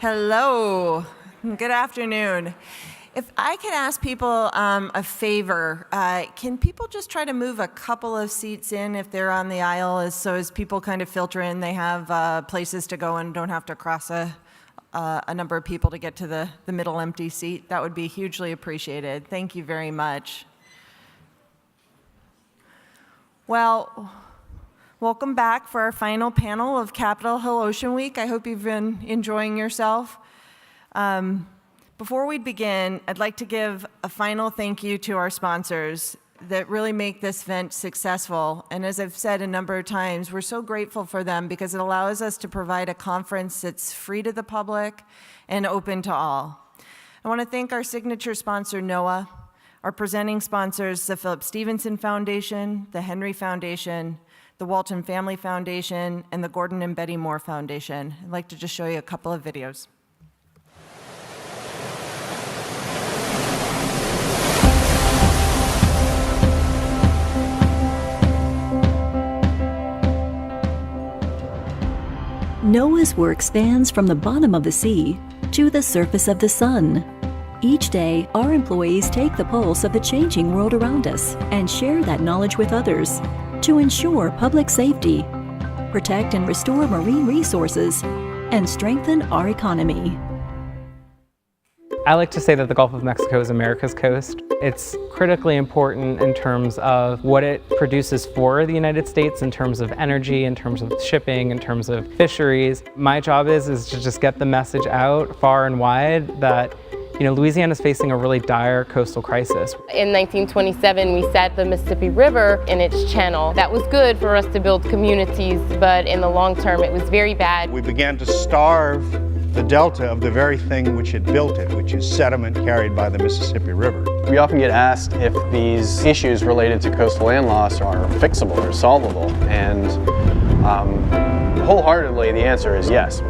Hello, good afternoon. If I could ask people a favor, can people just try to move a couple of seats in if they're on the aisle, so as people kind of filter in, they have places to go and don't have to cross a number of people to get to the middle empty seat? That would be hugely appreciated. Thank you very much. Well, welcome back for our final panel of Capitol Hill Ocean Week. I hope you've been enjoying yourself. Before we begin, I'd like to give a final thank you to our sponsors that really make this event successful. And as I've said a number of times, we're so grateful for them because it allows us to provide a conference that's free to the public and open to all. I want to thank our signature sponsor, NOAA, our presenting sponsors, the Philip Stevenson Foundation, the Henry Foundation, the Walton Family Foundation, and the Gordon and Betty Moore Foundation. I'd like to just show you a couple of videos. NOAA's work spans from the bottom of the sea to the surface of the sun. Each day, our employees take the pulse of the changing world around us and share that knowledge with others to ensure public safety, protect and restore marine resources, and strengthen our economy. I like to say that the Gulf of Mexico is America's coast. It's critically important in terms of what it produces for the United States in terms of energy, in terms of shipping, in terms of fisheries. My job is to just get the message out far and wide that Louisiana is facing a really dire coastal crisis. In 1927, we set the Mississippi River in its channel. That was good for us to build communities, but in the long term, it was very bad. We began to starve the delta of the very thing which had built it, which is sediment carried by the Mississippi River. We often get asked if these issues related to coastal land loss are fixable or solvable, and wholeheartedly the answer is yes.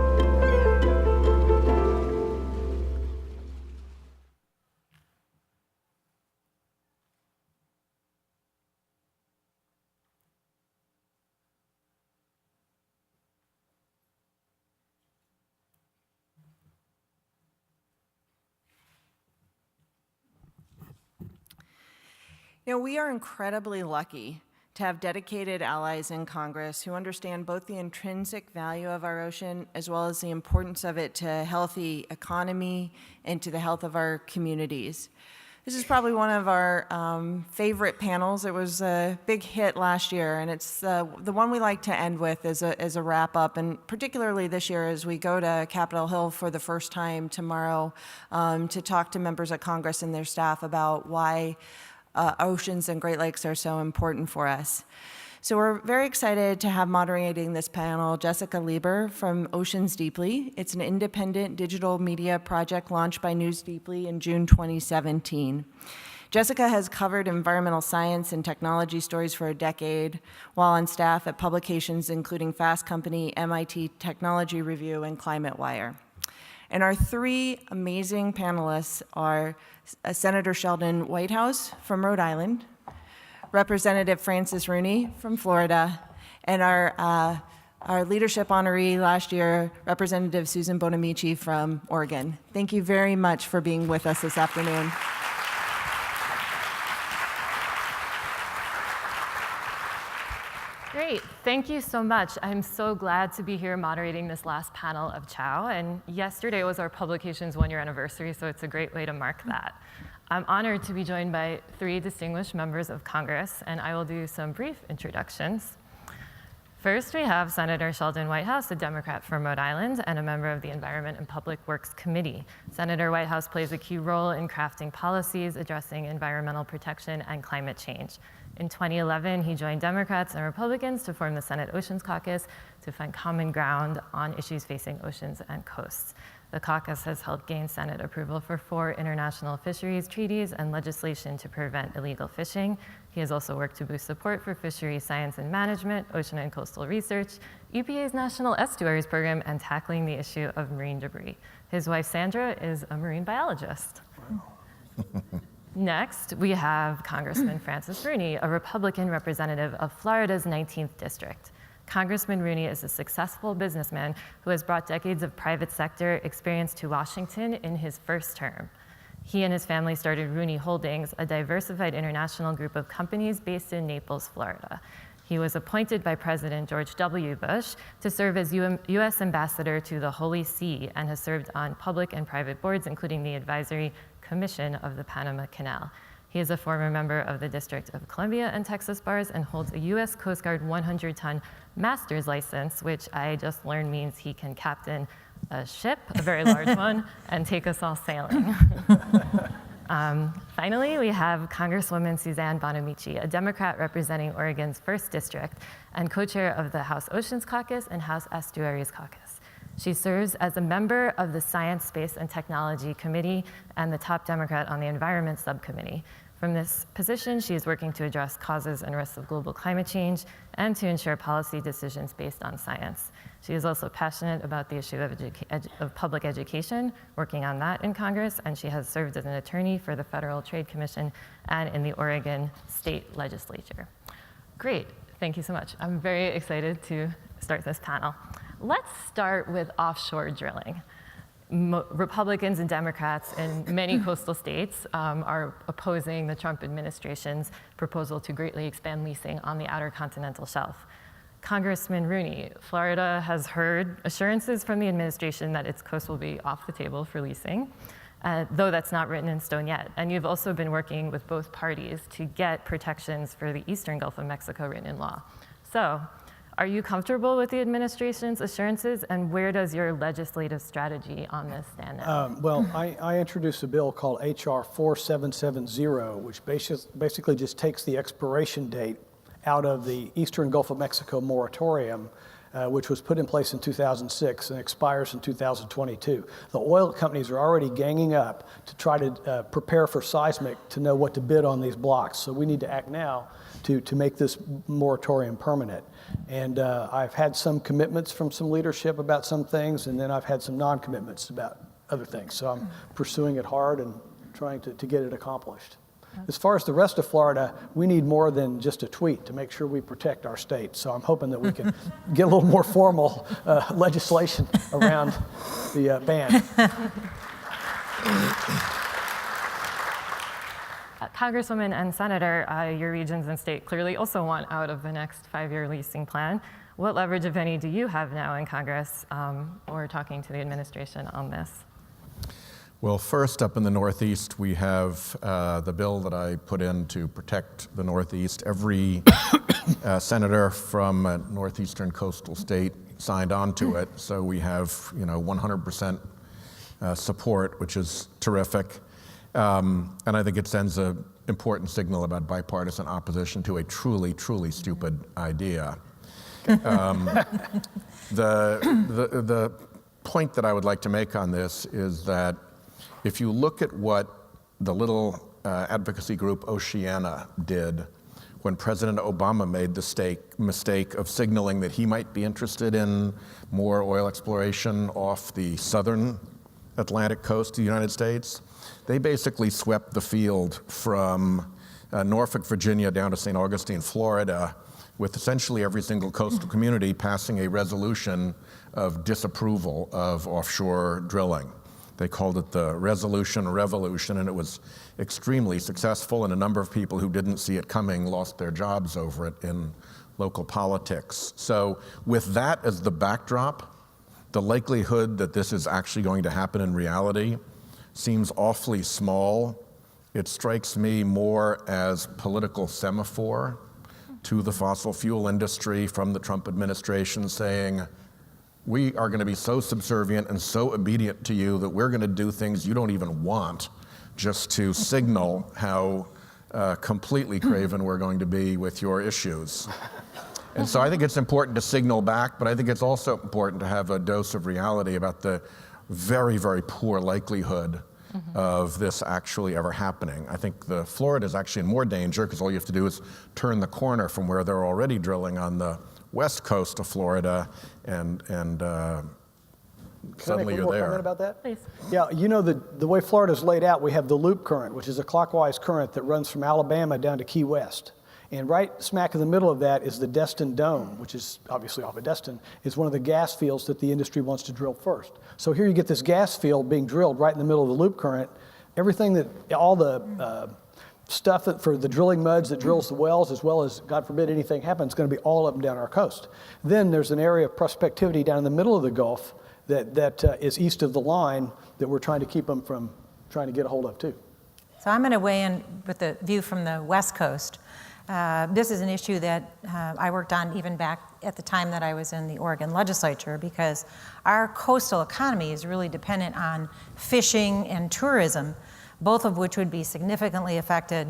We are incredibly lucky to have dedicated allies in Congress who understand both the intrinsic value of our ocean as well as the importance of it to a healthy economy and to the health of our communities. This is probably one of our favorite panels. It was a big hit last year, and it's the one we like to end with as a wrap-up, and particularly this year as we go to Capitol Hill for the first time tomorrow to talk to members of Congress and their staff about why oceans and Great Lakes are so important for us. So we're very excited to have moderating this panel Jessica Lieber from Oceans Deeply. It's an independent digital media project launched by News Deeply in June 2017. Jessica has covered environmental science and technology stories for a decade while on staff at publications including Fast Company, MIT Technology Review, and Climate Wire. And our three amazing panelists are Senator Sheldon Whitehouse from Rhode Island, Representative Francis Rooney from Florida, and our leadership honoree last year, Representative Susan Bonamici from Oregon. Thank you very much for being with us this afternoon. Great, thank you so much. I'm so glad to be here moderating this last panel of CHOW, and yesterday was our publication's one-year anniversary, so it's a great way to mark that. I'm honored to be joined by three distinguished members of Congress, and I will do some brief introductions. First, we have Senator Sheldon Whitehouse, a Democrat from Rhode Island and a member of the Environment and Public Works Committee. Senator Whitehouse plays a key role in crafting policies addressing environmental protection and climate change. In 2011, he joined Democrats and Republicans to form the Senate Oceans Caucus to find common ground on issues facing oceans and coasts. The caucus has helped gain Senate approval for 4 international fisheries treaties and legislation to prevent illegal fishing. He has also worked to boost support for fisheries science and management, ocean and coastal research, EPA's National Estuaries Program, and tackling the issue of marine debris. His wife, Sandra, is a marine biologist. Wow. Next, we have Congressman Francis Rooney, a Republican representative of Florida's 19th District. Congressman Rooney is a successful businessman who has brought decades of private sector experience to Washington in his first term. He and his family started Rooney Holdings, a diversified international group of companies based in Naples, Florida. He was appointed by President George W. Bush to serve as U.S. Ambassador to the Holy See and has served on public and private boards, including the Advisory Commission of the Panama Canal. He is a former member of the District of Columbia and Texas bars and holds a U.S. Coast Guard 100-ton master's license, which I just learned means he can captain a ship, a very large one, and take us all sailing. Finally, we have Congresswoman Suzanne Bonamici, a Democrat representing Oregon's 1st District and co-chair of the House Oceans Caucus and House Estuaries Caucus. She serves as a member of the Science, Space, and Technology Committee and the top Democrat on the Environment Subcommittee. From this position, she is working to address causes and risks of global climate change and to ensure policy decisions based on science. She is also passionate about the issue of public education, working on that in Congress, and she has served as an attorney for the Federal Trade Commission and in the Oregon State Legislature. Great, thank you so much. I'm very excited to start this panel. Let's start with offshore drilling. Republicans and Democrats in many coastal states are opposing the Trump administration's proposal to greatly expand leasing on the outer continental shelf. Congressman Rooney, Florida has heard assurances from the administration that its coast will be off the table for leasing, though that's not written in stone yet. And you've also been working with both parties to get protections for the eastern Gulf of Mexico written in law. So, are you comfortable with the administration's assurances, and where does your legislative strategy on this stand now? Well, I introduced a bill called H.R. 4770, which basically just takes the expiration date out of the Eastern Gulf of Mexico moratorium, which was put in place in 2006 and expires in 2022. The oil companies are already ganging up to try to prepare for seismic to know what to bid on these blocks. So we need to act now to make this moratorium permanent. And I've had some commitments from some leadership about some things, and then I've had some non-commitments about other things. So I'm pursuing it hard and trying to get it accomplished. As far as the rest of Florida, we need more than just a tweet to make sure we protect our state. So I'm hoping that we can get a little more formal legislation around the ban. Congresswoman and Senator, your regions and state clearly also want out of the next 5-year leasing plan. What leverage, if any, do you have now in Congress or talking to the administration on this? Well, first up in the Northeast, we have the bill that I put in to protect the Northeast. Every senator from a northeastern coastal state signed on to it, so we have 100% support, which is terrific. And I think it sends an important signal about bipartisan opposition to a truly, truly stupid idea. The point that I would like to make on this is that if you look at what the little advocacy group Oceana did when President Obama made the mistake of signaling that he might be interested in more oil exploration off the southern Atlantic coast of the United States, they basically swept the field from Norfolk, Virginia down to St. Augustine, Florida, with essentially every single coastal community passing a resolution of disapproval of offshore drilling. They called it the Resolution Revolution, and it was extremely successful, and a number of people who didn't see it coming lost their jobs over it in local politics. So with that as the backdrop, the likelihood that this is actually going to happen in reality seems awfully small. It strikes me more as political semaphore to the fossil fuel industry from the Trump administration saying, we are going to be so subservient and so obedient to you that we're going to do things you don't even want just to signal how completely craven we're going to be with your issues. And so I think it's important to signal back, but I think it's also important to have a dose of reality about the very, very poor likelihood of this actually ever happening. I think the Florida is actually in more danger because all you have to do is turn the corner from where they're already drilling on the west coast of Florida, and suddenly you're there. Comment about that? Please. Yeah, the way Florida's laid out, we have the loop current, which is a clockwise current that runs from Alabama down to Key West. And right smack in the middle of that is the Destin Dome, which is obviously off of Destin, is one of the gas fields that the industry wants to drill first. So here you get this gas field being drilled right in the middle of the loop current. Everything that, all the stuff that for the drilling muds that drills the wells, as well as, God forbid, anything happens, is going to be all up and down our coast. Then there's an area of prospectivity down in the middle of the Gulf that is east of the line that we're trying to keep them from trying to get a hold of too. So I'm going to weigh in with the view from the West Coast. This is an issue that I worked on even back at the time that I was in the Oregon legislature, because our coastal economy is really dependent on fishing and tourism, both of which would be significantly affected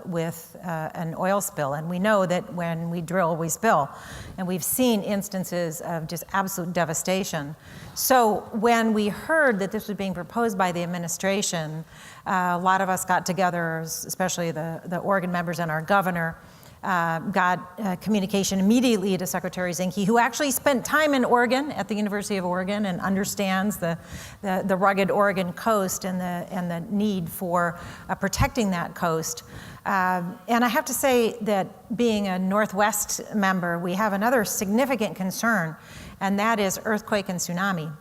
with an oil spill. And we know that when we drill, we spill. And we've seen instances of just absolute devastation. So when we heard that this was being proposed by the administration, a lot of us got together, especially the Oregon members and our governor, got communication immediately to Secretary Zinke, who actually spent time in Oregon at the University of Oregon and understands the rugged Oregon coast and the need for protecting that coast. And I have to say that being a Northwest member, we have another significant concern, and that is earthquake and tsunami.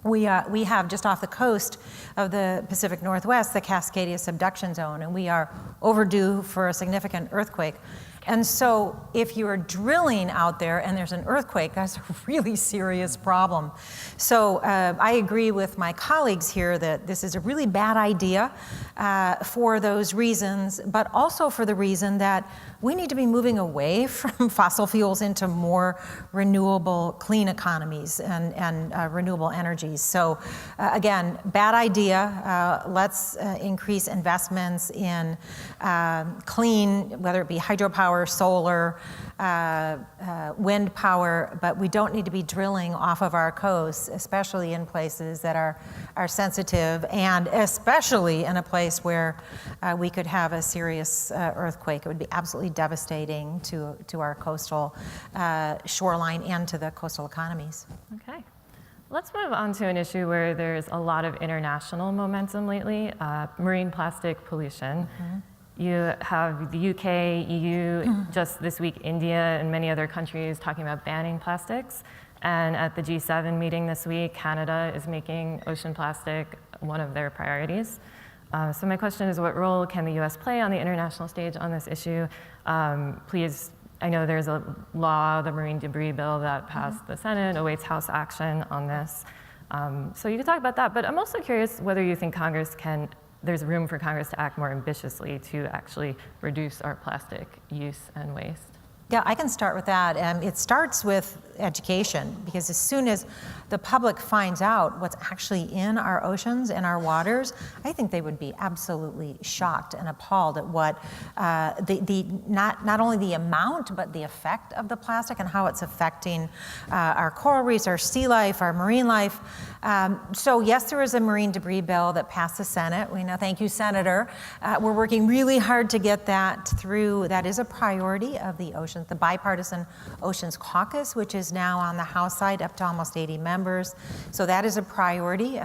We have just off the coast of the Pacific Northwest the Cascadia subduction zone, and we are overdue for a significant earthquake. And so if you're drilling out there and there's an earthquake, that's a really serious problem. So I agree with my colleagues here that this is a really bad idea for those reasons, but also for the reason that we need to be moving away from fossil fuels into more renewable, clean economies and renewable energies. So again, bad idea. Let's increase investments in clean, whether it be hydropower, solar, wind power, but we don't need to be drilling off of our coasts, especially in places that are sensitive, and especially in a place where we could have a serious earthquake. It would be absolutely devastating to our coastal shoreline and to the coastal economies. Okay. Let's move on to an issue where there's a lot of international momentum lately, marine plastic pollution. Mm-hmm. You have the UK, EU, just this week India and many other countries talking about banning plastics. And at the G7 meeting this week, Canada is making ocean plastic one of their priorities. So my question is, what role can the US play on the international stage on this issue? Please, I know there's a law, the marine debris bill that passed the Senate, awaits House action on this. So you can talk about that, but I'm also curious whether you think there's room for Congress to act more ambitiously to actually reduce our plastic use and waste. Yeah, I can start with that. It starts with education, because as soon as the public finds out what's actually in our oceans and our waters, I think they would be absolutely shocked and appalled at what not only the amount, but the effect of the plastic and how it's affecting our coral reefs, our sea life, our marine life. So yes, there is a marine debris bill that passed the Senate. We know, thank you, Senator. We're working really hard to get that through. That is a priority of the oceans, the bipartisan Oceans Caucus, which is now on the House side, up to almost 80 members. So that is a priority.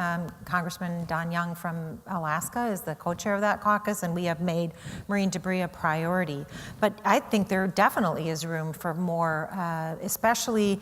Congressman Don Young from Alaska is the co-chair of that caucus, and we have made marine debris a priority. But I think there definitely is room for more, especially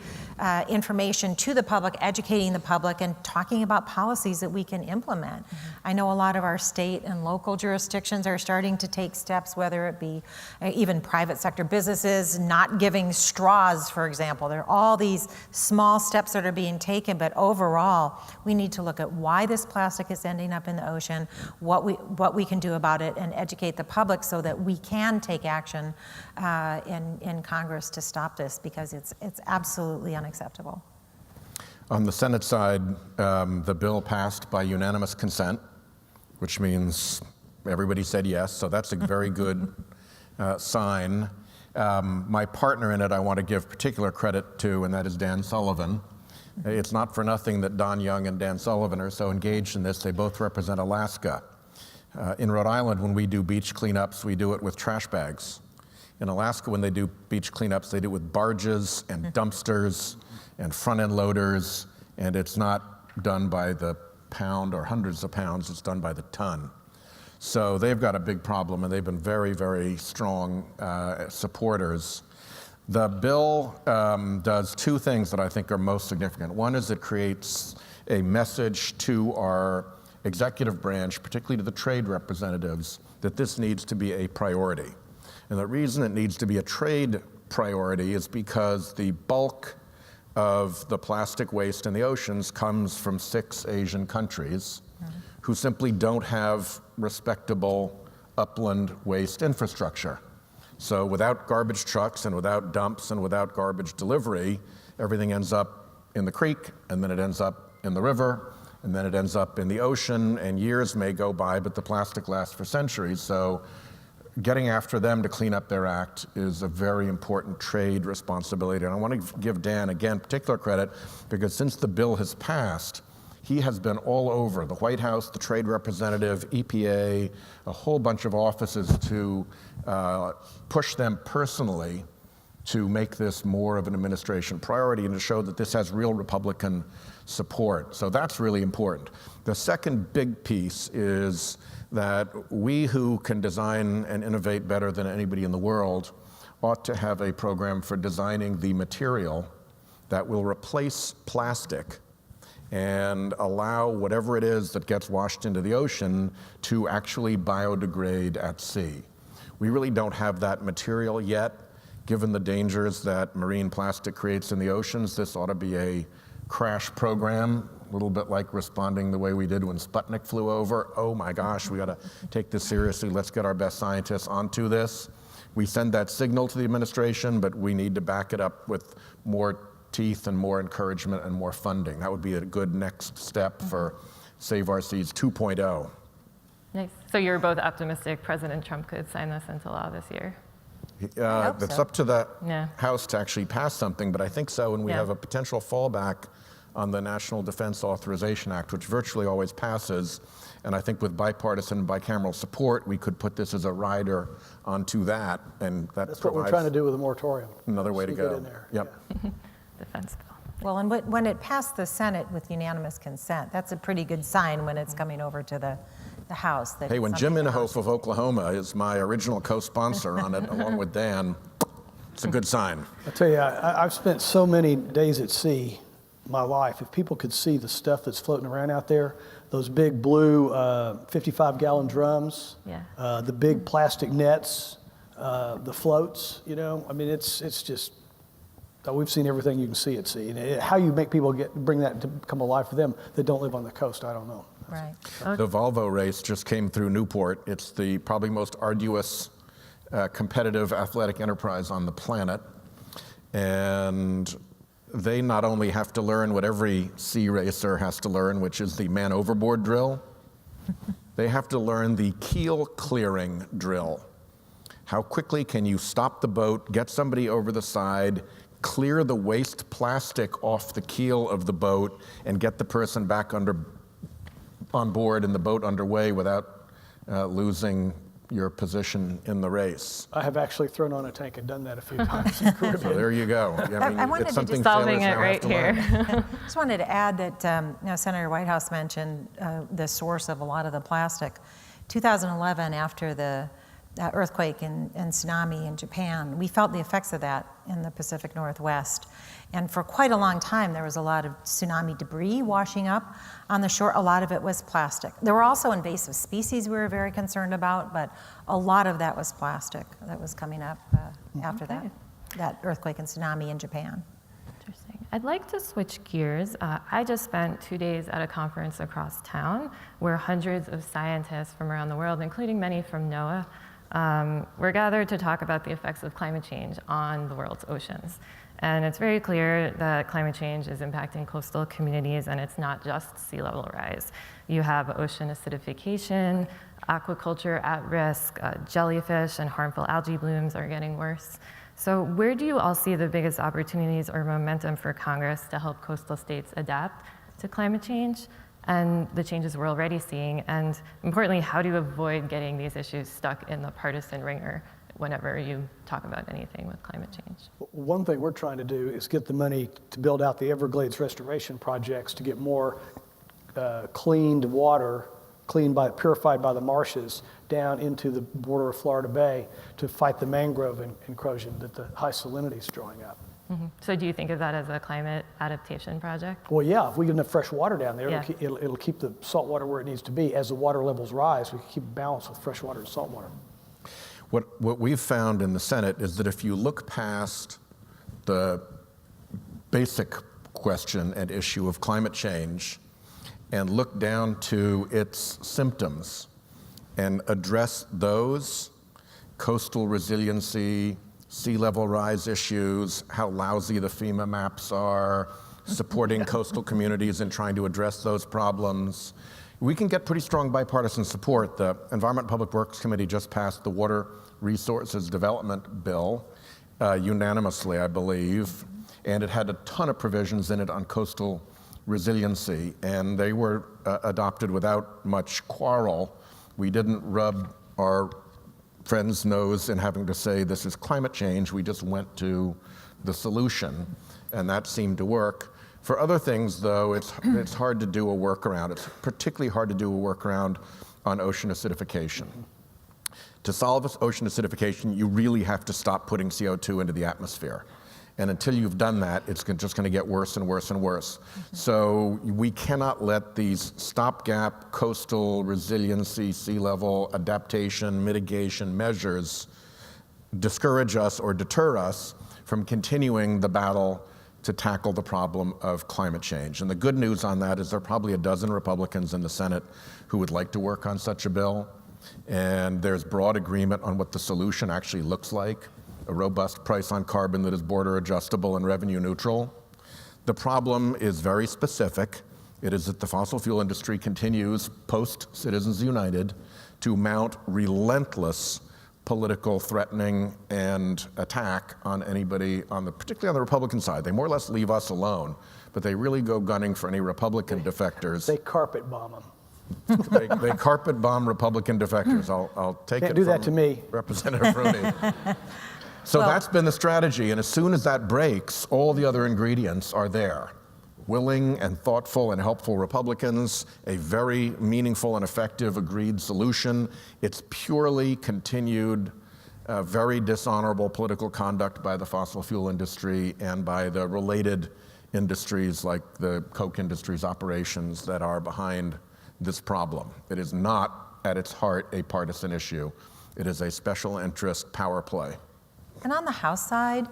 information to the public, educating the public, and talking about policies that we can implement. Mm-hmm. I know a lot of our state and local jurisdictions are starting to take steps, whether it be even private sector businesses not giving straws, for example. There are all these small steps that are being taken, but overall, we need to look at why this plastic is ending up in the ocean, what we can do about it, and educate the public so that we can take action in Congress to stop this, because it's absolutely unacceptable. On the Senate side, the bill passed by unanimous consent, which means everybody said yes, so that's a very good sign. My partner in it, I want to give particular credit to, and that is Dan Sullivan. It's not for nothing that Don Young and Dan Sullivan are so engaged in this. They both represent Alaska. In Rhode Island, when we do beach cleanups, we do it with trash bags. In Alaska, when they do beach cleanups, they do it with barges and dumpsters and front-end loaders, and it's not done by the pound or hundreds of pounds, it's done by the ton. So they've got a big problem, and they've been very, very strong supporters. The bill does two things that I think are most significant. One is it creates a message to our executive branch, particularly to the trade representatives, that this needs to be a priority. And the reason it needs to be a trade priority is because the bulk of the plastic waste in the oceans comes from 6 Asian countries who simply don't have respectable upland waste infrastructure. So without garbage trucks and without dumps and without garbage delivery, everything ends up in the creek, and then it ends up in the river, and then it ends up in the ocean, and years may go by, but the plastic lasts for centuries. So getting after them to clean up their act is a very important trade responsibility. And I want to give Dan, again, particular credit, because since the bill has passed, he has been all over the White House, the trade representative, EPA, a whole bunch of offices to push them personally to make this more of an administration priority and to show that this has real Republican support. So that's really important. The second big piece is that we who can design and innovate better than anybody in the world ought to have a program for designing the material that will replace plastic and allow whatever it is that gets washed into the ocean to actually biodegrade at sea. We really don't have that material yet. Given the dangers that marine plastic creates in the oceans, this ought to be a crash program, a little bit like responding the way we did when Sputnik flew over. Oh my gosh, we got to take this seriously. Let's get our best scientists onto this. We send that signal to the administration, but we need to back it up with more teeth and more encouragement and more funding. That would be a good next step for Save Our Seas 2.0. Nice. So you're both optimistic President Trump could sign this into law this year? It's up to the House to actually pass something, but I think so, and we have a potential fallback on the National Defense Authorization Act, which virtually always passes. And I think with bipartisan, bicameral support, we could put this as a rider onto that, and that's what we're trying to do with the moratorium. Another way to go. In there. Yep. Defense bill. Well, and when it passed the Senate with unanimous consent, that's a pretty good sign when it's coming over to the House. That hey, when Jim Inhofe of Oklahoma is my original co-sponsor on it, along with Dan, it's a good sign. I tell you, I've spent so many days at sea in my life. If people could see the stuff that's floating around out there, those big blue 55-gallon drums, the big plastic nets, the floats, you know, I mean, it's just, we've seen everything you can see at sea. And how you make people bring that to come alive for them that don't live on the coast, I don't know. Right. The Volvo race just came through Newport. It's the probably most arduous competitive athletic enterprise on the planet. And they not only have to learn what every sea racer has to learn, which is the man overboard drill, they have to learn the keel clearing drill. How quickly can you stop the boat, get somebody over the side, clear the waste plastic off the keel of the boat, and get the person back on board and the boat underway without losing your position in the race. I have actually thrown on a tank and done that a few times in the Caribbean. So there you go. I mean, I wanted it's to something just solving sailors it now right have to learn. Just wanted to add that Senator Whitehouse mentioned the source of a lot of the plastic. 2011, after the earthquake and tsunami in Japan, we felt the effects of that in the Pacific Northwest. And for quite a long time, there was a lot of tsunami debris washing up on the shore. A lot of it was plastic. There were also invasive species we were very concerned about, but a lot of that was plastic that was coming up after that earthquake and tsunami in Japan. Interesting. I'd like to switch gears. I just spent 2 days at a conference across town where hundreds of scientists from around the world, including many from NOAA, were gathered to talk about the effects of climate change on the world's oceans. And it's very clear that climate change is impacting coastal communities, and it's not just sea level rise. You have ocean acidification, aquaculture at risk, jellyfish and harmful algae blooms are getting worse. So where do you all see the biggest opportunities or momentum for Congress to help coastal states adapt to climate change and the changes we're already seeing? And importantly, how do you avoid getting these issues stuck in the partisan ringer whenever you talk about anything with climate change? One thing we're trying to do is get the money to build out the Everglades restoration projects to get more cleaned water purified by the marshes down into the border of Florida Bay to fight the mangrove encroachment that the high salinity is drawing up. So do you think of that as a climate adaptation project? Well, yeah, if we get enough fresh water down there, Yeah. it'll keep the salt water where it needs to be. As the water levels rise, we can keep balance with fresh water and salt water. What we've found in the Senate is that if you look past the basic question and issue of climate change and look down to its symptoms and address those, coastal resiliency, sea level rise issues, how lousy the FEMA maps are, supporting coastal communities and trying to address those problems, we can get pretty strong bipartisan support. The Environment and Public Works Committee just passed the Water Resources Development Bill unanimously, I believe, and it had a ton of provisions in it on coastal resiliency, and they were adopted without much quarrel. We didn't rub our friend's nose in having to say this is climate change. We just went to the solution, and that seemed to work. For other things, though, it's hard to do a workaround. It's particularly hard to do a workaround on ocean acidification. To solve ocean acidification, you really have to stop putting CO2 into the atmosphere. And until you've done that, it's just going to get worse and worse and worse. So we cannot let these stopgap coastal resiliency, sea level adaptation, mitigation measures discourage us or deter us from continuing the battle to tackle the problem of climate change. And the good news on that is there are probably a dozen Republicans in the Senate who would like to work on such a bill. And there's broad agreement on what the solution actually looks like. A robust price on carbon that is border adjustable and revenue neutral. The problem is very specific. It is that the fossil fuel industry continues, post Citizens United, to mount relentless political threatening and attack on anybody, particularly on the Republican side. They more or less leave us alone, but they really go gunning for any Republican defectors. They carpet bomb them. They carpet bomb Republican defectors. I'll take it Can't do from that to me. Representative Rooney. So that's been the strategy, and as soon as that breaks, all the other ingredients are there. Willing and thoughtful and helpful Republicans, a very meaningful and effective agreed solution. It's purely continued, very dishonorable political conduct by the fossil fuel industry and by the related industries like the Koch industry's operations that are behind this problem. It is not, at its heart, a partisan issue. It is a special interest power play. And on the House side,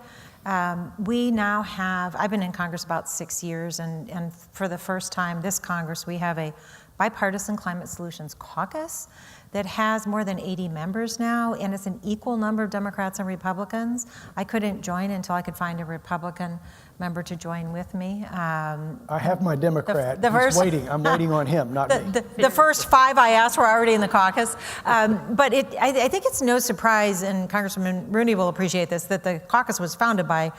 we now have, I've been in Congress about 6 years, and for the first time this Congress, we have a bipartisan climate solutions caucus that has more than 80 members now, and it's an equal number of Democrats and Republicans. I couldn't join until I could find a Republican member to join with me. I have my Democrat. He's waiting. I'm waiting on him, not me. The first 5 I asked were already in the caucus. But I think it's no surprise, and Congressman Rooney will appreciate this, that the caucus was founded by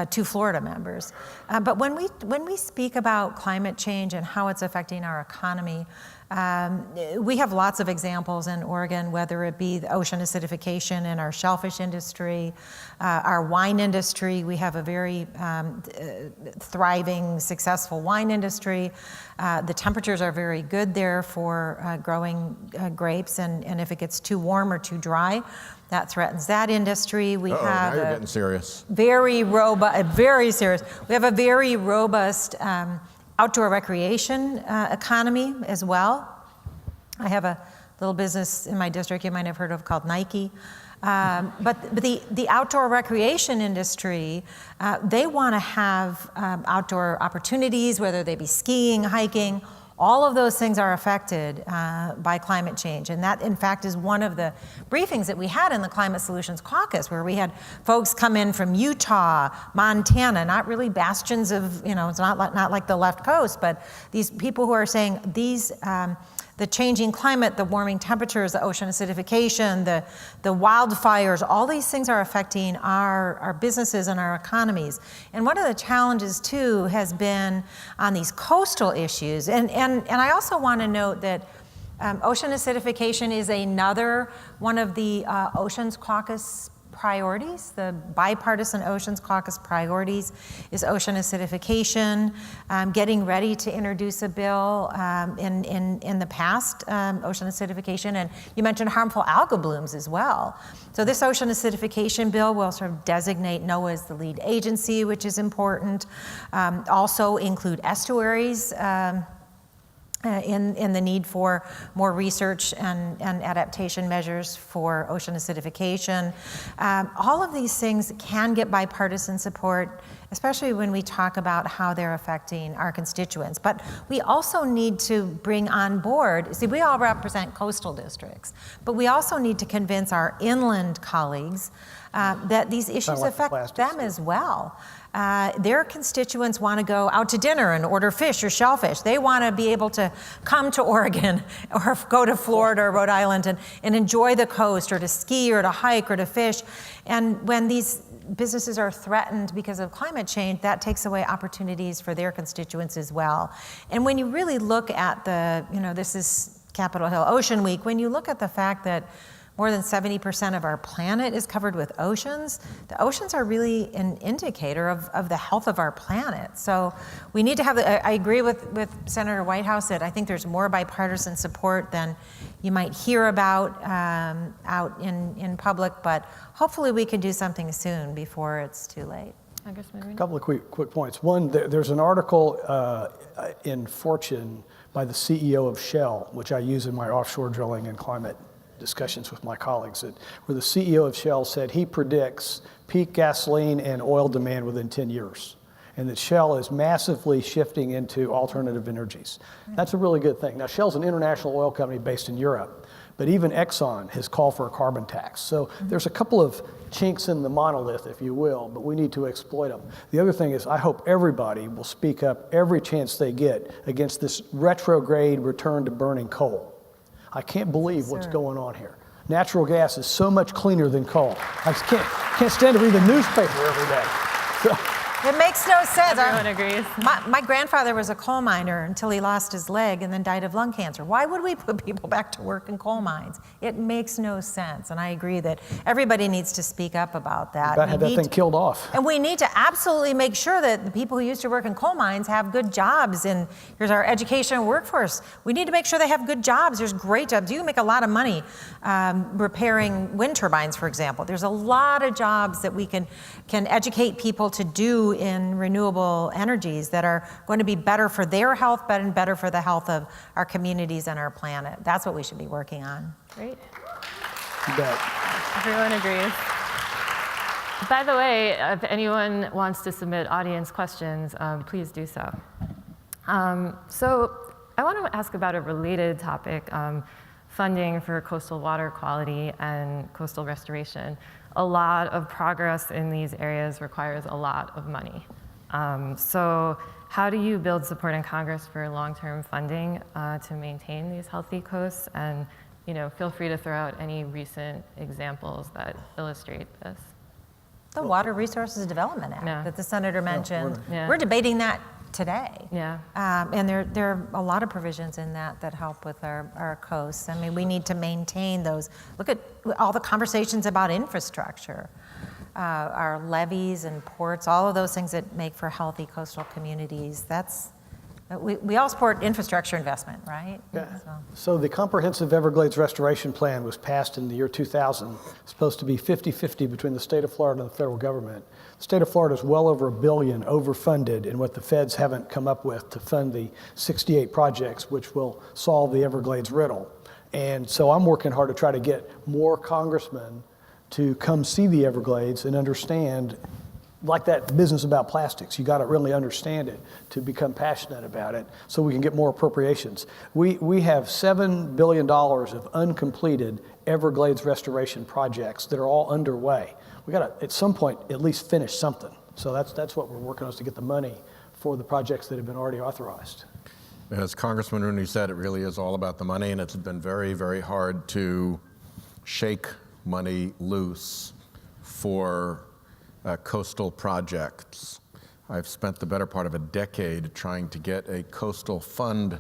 2 Florida members. But when we speak about climate change and how it's affecting our economy, we have lots of examples in Oregon, whether it be the ocean acidification in our shellfish industry, our wine industry. We have a very thriving, successful wine industry. The temperatures are very good there for growing grapes, and if it gets too warm or too dry, that threatens that industry. We have now you're getting serious. Very serious. We have a very robust outdoor recreation economy as well. I have a little business in my district you might have heard of called Nike. But the outdoor recreation industry, they want to have outdoor opportunities, whether they be skiing, hiking. All of those things are affected by climate change. And that, in fact, is one of the briefings that we had in the Climate Solutions Caucus, where we had folks come in from Utah, Montana, not really bastions of, it's not like the left coast, but these people who are saying these, the changing climate, the warming temperatures, the ocean acidification, the wildfires, all these things are affecting our businesses and our economies. And one of the challenges, too, has been on these coastal issues. And I also want to note that ocean acidification is another one of the Oceans Caucus priorities, the bipartisan Oceans Caucus priorities, is ocean acidification, getting ready to introduce a bill in the past, ocean acidification, and you mentioned harmful algal blooms as well. So this ocean acidification bill will sort of designate NOAA as the lead agency, which is important. Also include estuaries, in the need for more research and adaptation measures for ocean acidification. All of these things can get bipartisan support, especially when we talk about how they're affecting our constituents. But we also need to bring on board, see, we all represent coastal districts, but we also need to convince our inland colleagues that these issues affect them as well. Their constituents want to go out to dinner and order fish or shellfish. They want to be able to come to Oregon or go to Florida or Rhode Island and enjoy the coast, or to ski or to hike or to fish. And when these businesses are threatened because of climate change, that takes away opportunities for their constituents as well. And when you really look at this is Capitol Hill Ocean Week, when you look at the fact that more than 70% of our planet is covered with oceans. The oceans are really an indicator of the health of our planet. So we need to have, I agree with Senator Whitehouse that I think there's more bipartisan support than you might hear about out in public, but hopefully we can do something soon before it's too late. A couple of quick points. One, there's an article in Fortune by the CEO of Shell, which I use in my offshore drilling and climate discussions with my colleagues, where the CEO of Shell said he predicts peak gasoline and oil demand within 10 years, and that Shell is massively shifting into alternative energies. That's a really good thing. Now, Shell's an international oil company based in Europe, but even Exxon has called for a carbon tax. So there's a couple of chinks in the monolith, if you will, but we need to exploit them. The other thing is I hope everybody will speak up every chance they get against this retrograde return to burning coal. I can't believe what's going on here. Natural gas is so much cleaner than coal. I just can't stand to read the newspaper every day. So, it makes no sense. Everyone agrees. My grandfather was a coal miner until he lost his leg and then died of lung cancer. Why would we put people back to work in coal mines? It makes no sense. And I agree that everybody needs to speak up about that. About have that thing killed off. And we need to absolutely make sure that the people who used to work in coal mines have good jobs. And here's our education and workforce. We need to make sure they have good jobs. There's great jobs. You can make a lot of money repairing wind turbines, for example. There's a lot of jobs that we can educate people to do in renewable energies that are going to be better for their health, but and better for the health of our communities and our planet. That's what we should be working on. Great. You bet. Everyone agrees. By the way, if anyone wants to submit audience questions, please do so. So I want to ask about a related topic, funding for coastal water quality and coastal restoration. A lot of progress in these areas requires a lot of money. So how do you build support in Congress for long-term funding to maintain these healthy coasts? And feel free to throw out any recent examples that illustrate this. The Water Resources Development Act that the senator mentioned. Yeah. We're debating that today. Yeah. And there are a lot of provisions in that help with our coasts. I mean, we need to maintain those. Look at all the conversations about infrastructure, our levees and ports, all of those things that make for healthy coastal communities. We all support infrastructure investment, right? Yeah. So the Comprehensive Everglades Restoration Plan was passed in the year 2000. It's supposed to be 50-50 between the state of Florida and the federal government. The state of Florida is well over $1 billion overfunded in what the feds haven't come up with to fund the 68 projects which will solve the Everglades riddle. And so I'm working hard to try to get more congressmen to come see the Everglades and understand, like that business about plastics, you got to really understand it to become passionate about it so we can get more appropriations. We have $7 billion of uncompleted Everglades restoration projects that are all underway. We got to, at some point, at least finish something. So that's what we're working on, is to get the money for the projects that have been already authorized. As Congressman Rooney said, it really is all about the money, and it's been very, very hard to shake money loose for coastal projects. I've spent the better part of a decade trying to get a coastal fund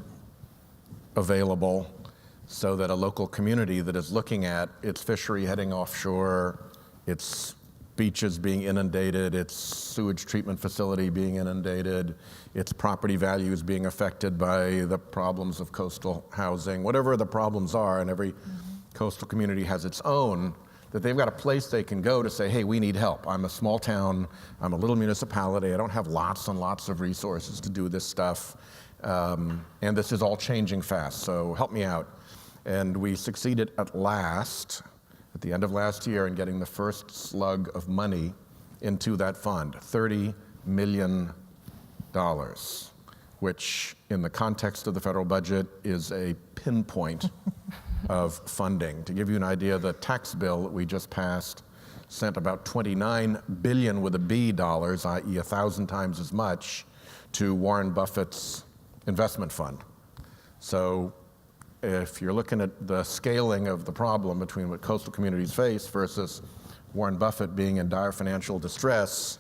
available so that a local community that is looking at its fishery heading offshore its beaches being inundated, its sewage treatment facility being inundated, its property values being affected by the problems of coastal housing, whatever the problems are, and every coastal community has its own, that they've got a place they can go to say, hey, we need help. I'm a small town, I'm a little municipality, I don't have lots and lots of resources to do this stuff, and this is all changing fast, so help me out. And we succeeded at last, at the end of last year, in getting the first slug of money into that fund, $30 million, which in the context of the federal budget is a pinpoint of funding. To give you an idea, the tax bill that we just passed sent about $29 billion with a B dollars, i.e. 1,000 times as much, to Warren Buffett's investment fund. So if you're looking at the scaling of the problem between what coastal communities face versus Warren Buffett being in dire financial distress,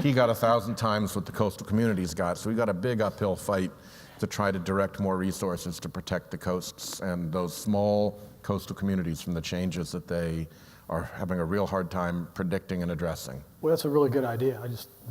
he got 1,000 times what the coastal communities got. So we got a big uphill fight to try to direct more resources to protect the coasts and those small coastal communities from the changes that they are having a real hard time predicting and addressing. Well, that's a really good idea.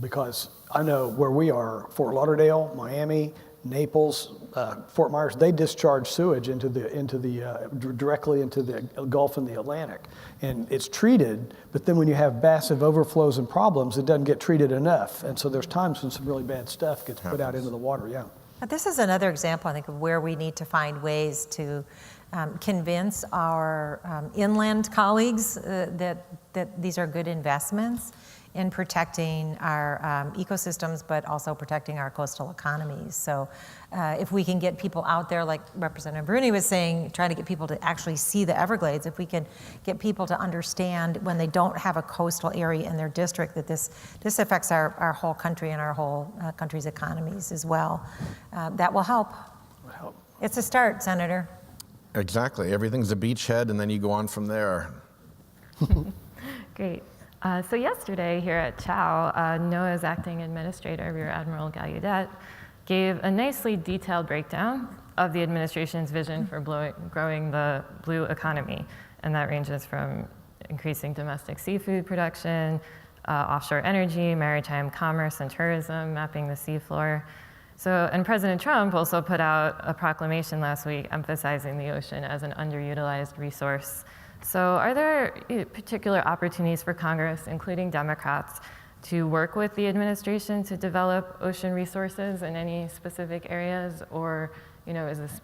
Because I know where we are, Fort Lauderdale, Miami, Naples, Fort Myers, they discharge sewage directly into the Gulf and the Atlantic. And it's treated, but then when you have massive overflows and problems, it doesn't get treated enough. And so there's times when some really bad stuff gets put out into the water, yeah. But this is another example, I think, of where we need to find ways to convince our inland colleagues that these are good investments in protecting our ecosystems, but also protecting our coastal economies. So if we can get people out there, like Representative Bruni was saying, trying to get people to actually see the Everglades, if we can get people to understand when they don't have a coastal area in their district that this affects our whole country and our whole country's economies as well, that will help. It's a start, Senator. Exactly. Everything's a beachhead, and then you go on from there. Great. So yesterday here at CHOW, NOAA's acting administrator, Rear Admiral Gallaudet, gave a nicely detailed breakdown of the administration's vision for growing the blue economy. And that ranges from increasing domestic seafood production, offshore energy, maritime commerce and tourism, mapping the seafloor. So, and President Trump also put out a proclamation last week emphasizing the ocean as an underutilized resource. So are there particular opportunities for Congress, including Democrats, to work with the administration to develop ocean resources in any specific areas, or is this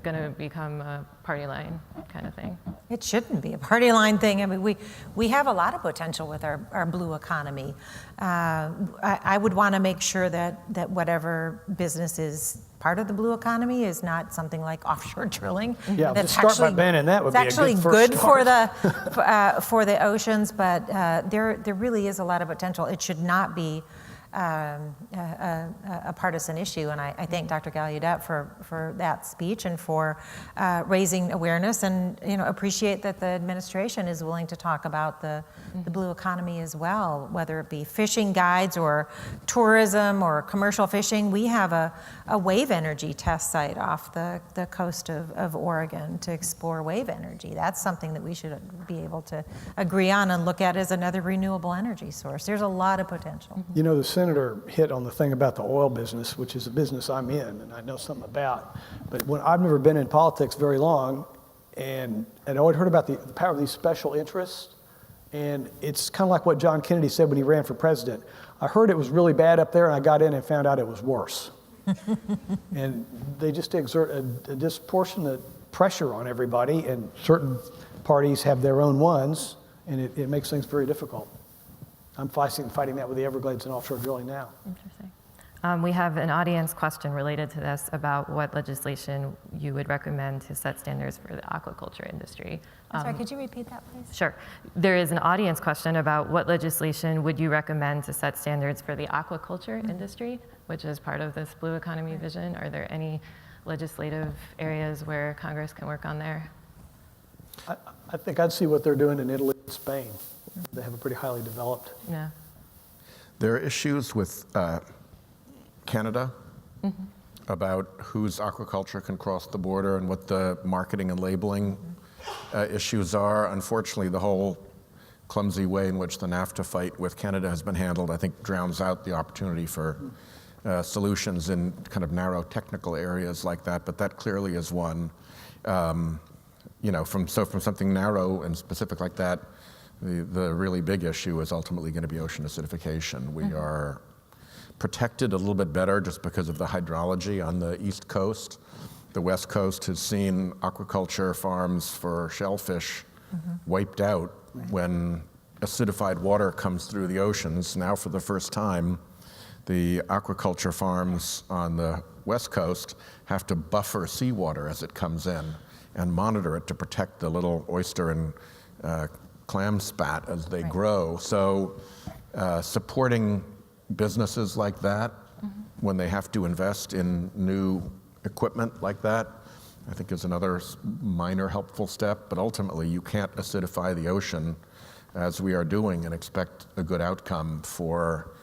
going to become a party line kind of thing? It shouldn't be a party line thing. I mean, we have a lot of potential with our blue economy. I would want to make sure that whatever business is part of the blue economy is not something like offshore drilling. Yeah, to start by banning that would be a good first start. It's actually good for the oceans, but there really is a lot of potential. It should not be a partisan issue, and I thank Dr. Gallaudet for that speech and for raising awareness, and appreciate that the administration is willing to talk about the blue economy as well, whether it be fishing guides or tourism or commercial fishing. We have a wave energy test site off the coast of Oregon to explore wave energy. That's something that we should be able to agree on and look at as another renewable energy source. There's a lot of potential. The Senator hit on the thing about the oil business, which is a business I'm in and I know something about. But I've never been in politics very long, and I always heard about the power of these special interests. And it's kind of like what John Kennedy said when he ran for president. I heard it was really bad up there, and I got in and found out it was worse. And they just exert a disproportionate pressure on everybody, and certain parties have their own ones, and it makes things very difficult. I'm fighting that with the Everglades and offshore drilling now. Interesting. We have an audience question related to this about what legislation you would recommend to set standards for the aquaculture industry. I'm sorry, could you repeat that, please? Sure. There is an audience question about what legislation would you recommend to set standards for the aquaculture industry, which is part of this blue economy vision. Are there any legislative areas where Congress can work on there? I think I'd see what they're doing in Italy and Spain. They have a pretty highly developed. Yeah. There are issues with Canada about whose aquaculture can cross the border and what the marketing and labeling issues are. Unfortunately, the whole clumsy way in which the NAFTA fight with Canada has been handled, I think drowns out the opportunity for solutions in kind of narrow technical areas like that, but that clearly is one. From something narrow and specific like that, the really big issue is ultimately going to be ocean acidification. We are protected a little bit better just because of the hydrology on the East Coast. The West Coast has seen aquaculture farms for shellfish wiped out when acidified water comes through the oceans. Now, for the first time, the aquaculture farms on the West Coast have to buffer seawater as it comes in and monitor it to protect the little oyster and clam spat as they grow. So supporting businesses like that when they have to invest in new equipment like that, I think is another minor helpful step, but ultimately you can't acidify the ocean as we are doing and expect a good outcome for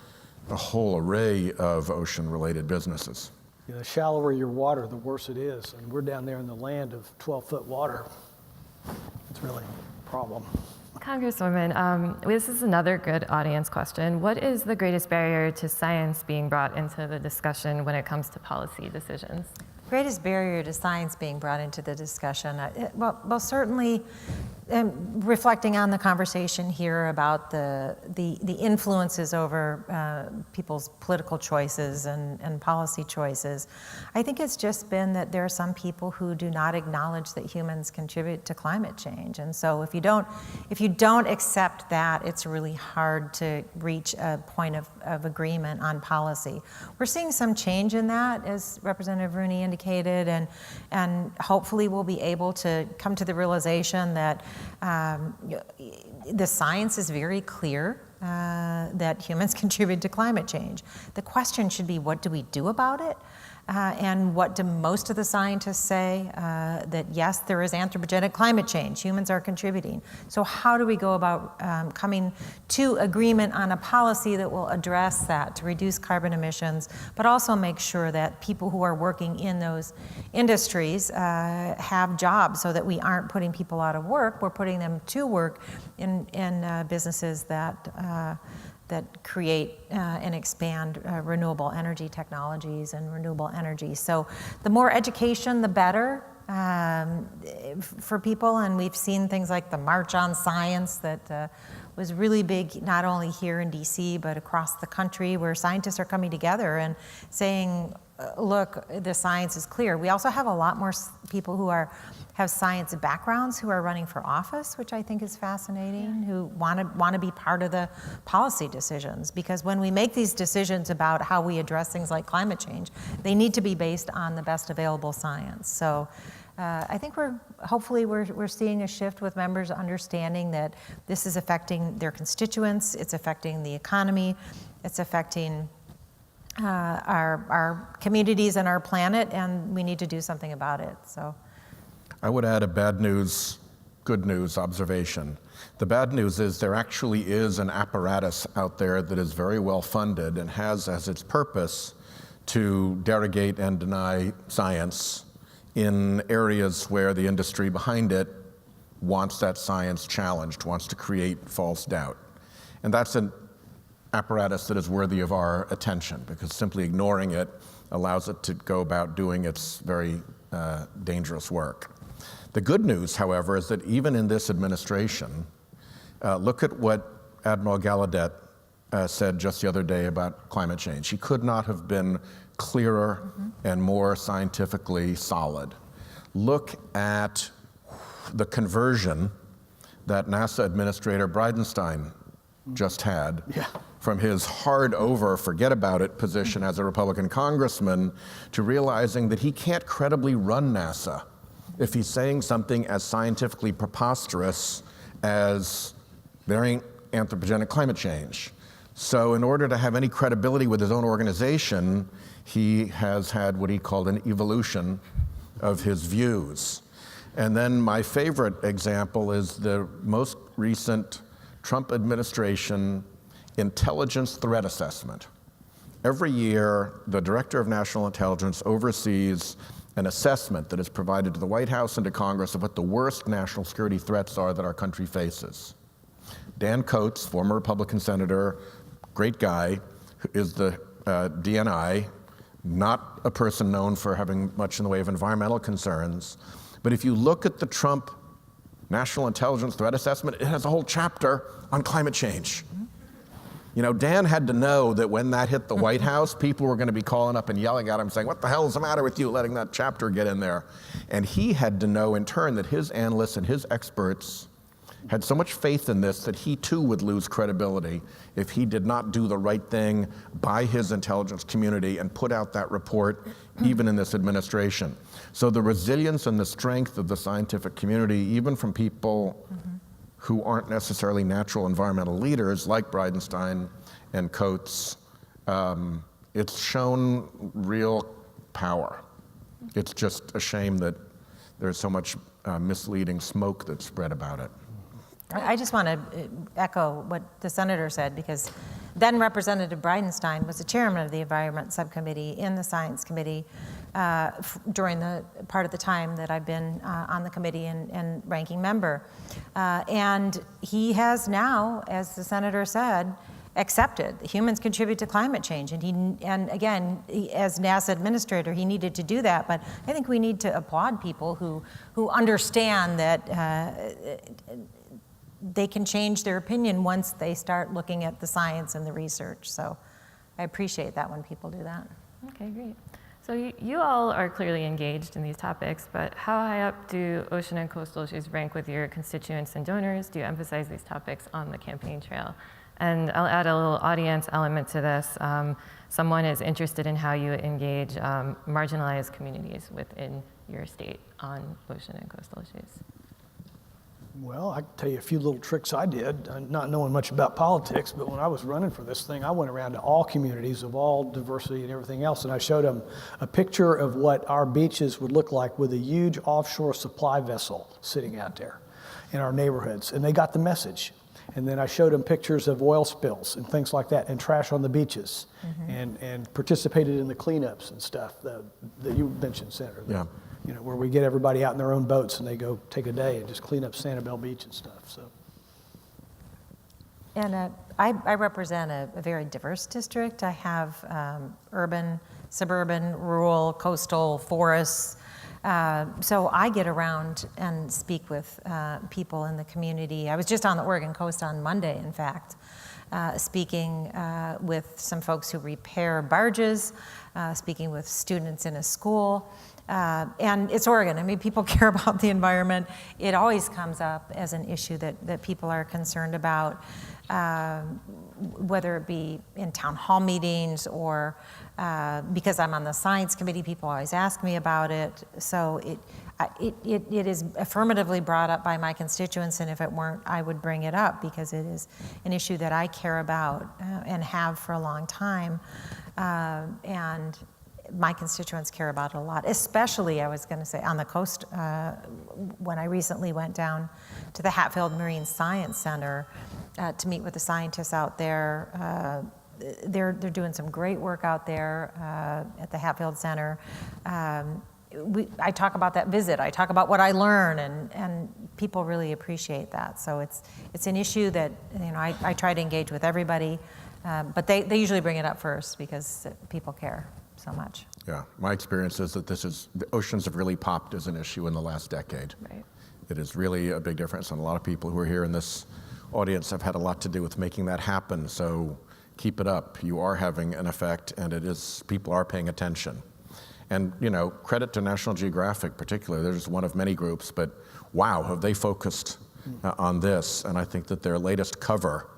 a whole array of ocean-related businesses. The shallower your water, the worse it is. And we're down there in the land of 12-foot water. It's really a problem. Congresswoman, this is another good audience question. What is the greatest barrier to science being brought into the discussion when it comes to policy decisions? Greatest barrier to science being brought into the discussion? Well, certainly reflecting on the conversation here about the influences over people's political choices and policy choices, I think it's just been that there are some people who do not acknowledge that humans contribute to climate change. And so if you don't accept that, it's really hard to reach a point of agreement on policy. We're seeing some change in that, as Representative Rooney indicated, and hopefully we'll be able to come to the realization that the science is very clear that humans contribute to climate change. The question should be, what do we do about it? And what do most of the scientists say? That yes, there is anthropogenic climate change. Humans are contributing. So how do we go about coming to agreement on a policy that will address that to reduce carbon emissions, but also make sure that people who are working in those industries have jobs so that we aren't putting people out of work, we're putting them to work in businesses that create and expand renewable energy technologies and renewable energy. So the more education, the better for people. And we've seen things like the March on Science that was really big, not only here in DC, but across the country, where scientists are coming together and saying, look, the science is clear. We also have a lot more people who have science backgrounds who are running for office, which I think is fascinating, who want to be part of the policy decisions. Because when we make these decisions about how we address things like climate change, they need to be based on the best available science. So I think hopefully we're seeing a shift with members understanding that this is affecting their constituents, it's affecting the economy, it's affecting our communities and our planet, and we need to do something about it. So I would add a bad news, good news observation. The bad news is there actually is an apparatus out there that is very well funded and has as its purpose to derogate and deny science in areas where the industry behind it wants that science challenged, wants to create false doubt. And that's an apparatus that is worthy of our attention, because simply ignoring it allows it to go about doing its very dangerous work. The good news, however, is that even in this administration, look at what Admiral Gallaudet said just the other day about climate change. He could not have been clearer and more scientifically solid. Look at the conversion that NASA Administrator Bridenstine just had from his hard-over, forget-about-it position as a Republican congressman to realizing that he can't credibly run NASA if he's saying something as scientifically preposterous as there ain't anthropogenic climate change. So in order to have any credibility with his own organization, he has had what he called an evolution of his views. And then my favorite example is the most recent Trump administration intelligence threat assessment. Every year, the Director of National Intelligence oversees an assessment that is provided to the White House and to Congress of what the worst national security threats are that our country faces. Dan Coates, former Republican senator, great guy, is the DNI, not a person known for having much in the way of environmental concerns. But if you look at the Trump National Intelligence Threat Assessment, it has a whole chapter on climate change. You know, Dan had to know that when that hit the White House, people were going to be calling up and yelling at him saying, what the hell is the matter with you letting that chapter get in there? And he had to know in turn that his analysts and his experts had so much faith in this that he too would lose credibility if he did not do the right thing by his intelligence community and put out that report even in this administration. So the resilience and the strength of the scientific community, even from people who aren't necessarily natural environmental leaders like Bridenstine and Coates, it's shown real power. It's just a shame that there's so much misleading smoke that's spread about it. I just want to echo what the senator said, because then Representative Bridenstine was the chairman of the Environment Subcommittee in the Science Committee during the part of the time that I've been on the committee and ranking member. And he has now, as the senator said, accepted that humans contribute to climate change. And again, as NASA administrator, he needed to do that. But I think we need to applaud people who understand that they can change their opinion once they start looking at the science and the research. So I appreciate that when people do that. Okay, great. So you all are clearly engaged in these topics, but how high up do ocean and coastal issues rank with your constituents and donors? Do you emphasize these topics on the campaign trail? And I'll add a little audience element to this. Someone is interested in how you engage marginalized communities within your state on ocean and coastal issues. Well, I can tell you a few little tricks I did, not knowing much about politics, but when I was running for this thing, I went around to all communities of all diversity and everything else, and I showed them a picture of what our beaches would look like with a huge offshore supply vessel sitting out there in our neighborhoods, and they got the message. And then I showed them pictures of oil spills and things like that, and trash on the beaches, and participated in the cleanups and stuff that you mentioned, Senator. Yeah. You know, where we get everybody out in their own boats and they go take a day and just clean up Sanibel Beach and stuff. So. And I represent a very diverse district. I have urban, suburban, rural, coastal, forests. So I get around and speak with people in the community. I was just on the Oregon coast on Monday, in fact, speaking with some folks who repair barges, speaking with students in a school. And it's Oregon. I mean, people care about the environment. It always comes up as an issue that people are concerned about, whether it be in town hall meetings or because I'm on the science committee, people always ask me about it. So it is affirmatively brought up by my constituents, and if it weren't, I would bring it up because it is an issue that I care about and have for a long time. And my constituents care about it a lot, especially, I was going to say, on the coast. When I recently went down to the Hatfield Marine Science Center to meet with the scientists out there, they're doing some great work out there at the Hatfield Center. I talk about that visit. I talk about what I learn, and people really appreciate that. So it's an issue that I try to engage with everybody, but they usually bring it up first because people care so much. Yeah, my experience is that the oceans have really popped as an issue in the last decade. Right. It is really a big difference, and a lot of people who are here in this audience have had a lot to do with making that happen, so keep it up. You are having an effect, and people are paying attention. And, credit to National Geographic particularly. They're just one of many groups, but wow, have they focused on this. And I think that their latest cover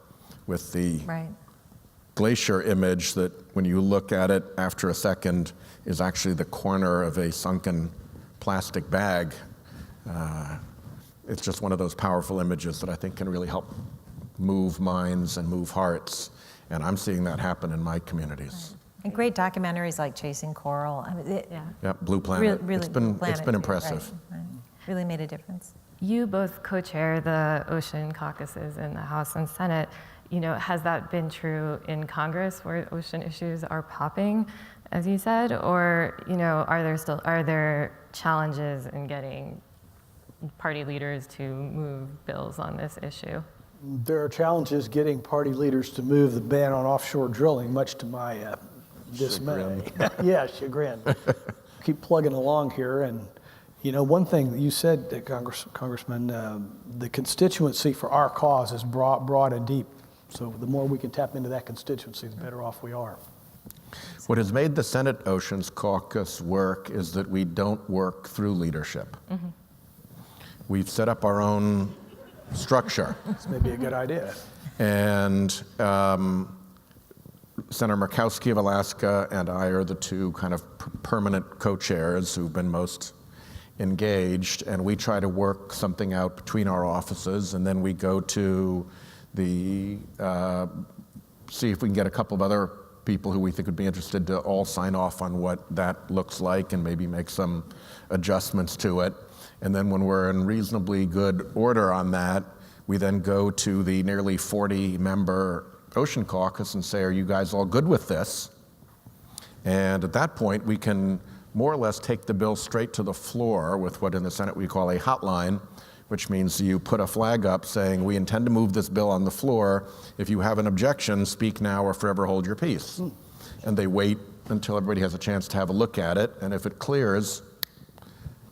with the glacier image that when you look at it after a second is actually the corner of a sunken plastic bag. It's just one of those powerful images that I think can really help move minds and move hearts. And I'm seeing that happen in my communities. And great documentaries like Chasing Coral. I mean, Blue Planet. Really, it's been impressive. Right. Really made a difference. You both co-chair the ocean caucuses in the House and Senate. Has that been true in Congress where ocean issues are popping, as you said, or are there challenges in getting party leaders to move bills on this issue? There are challenges getting party leaders to move the ban on offshore drilling, much to my dismay. Yeah, chagrin. Keep plugging along here. And, you know, one thing that you said, Congressman, the constituency for our cause is broad and deep. So the more we can tap into that constituency, the better off we are. What has made the Senate Oceans Caucus work is that we don't work through leadership. Mm-hmm. We've set up our own structure. This may be a good idea. And Senator Murkowski of Alaska and I are the two kind of permanent co-chairs who've been most engaged, and we try to work something out between our offices, and then we go to the, see if we can get a couple of other people who we think would be interested to all sign off on what that looks like and maybe make some adjustments to it. And then when we're in reasonably good order on that, we then go to the nearly 40-member Ocean Caucus and say, are you guys all good with this? And at that point, we can more or less take the bill straight to the floor with what in the Senate we call a hotline, which means you put a flag up saying, we intend to move this bill on the floor. If you have an objection, speak now or forever hold your peace. And they wait until everybody has a chance to have a look at it, and if it clears,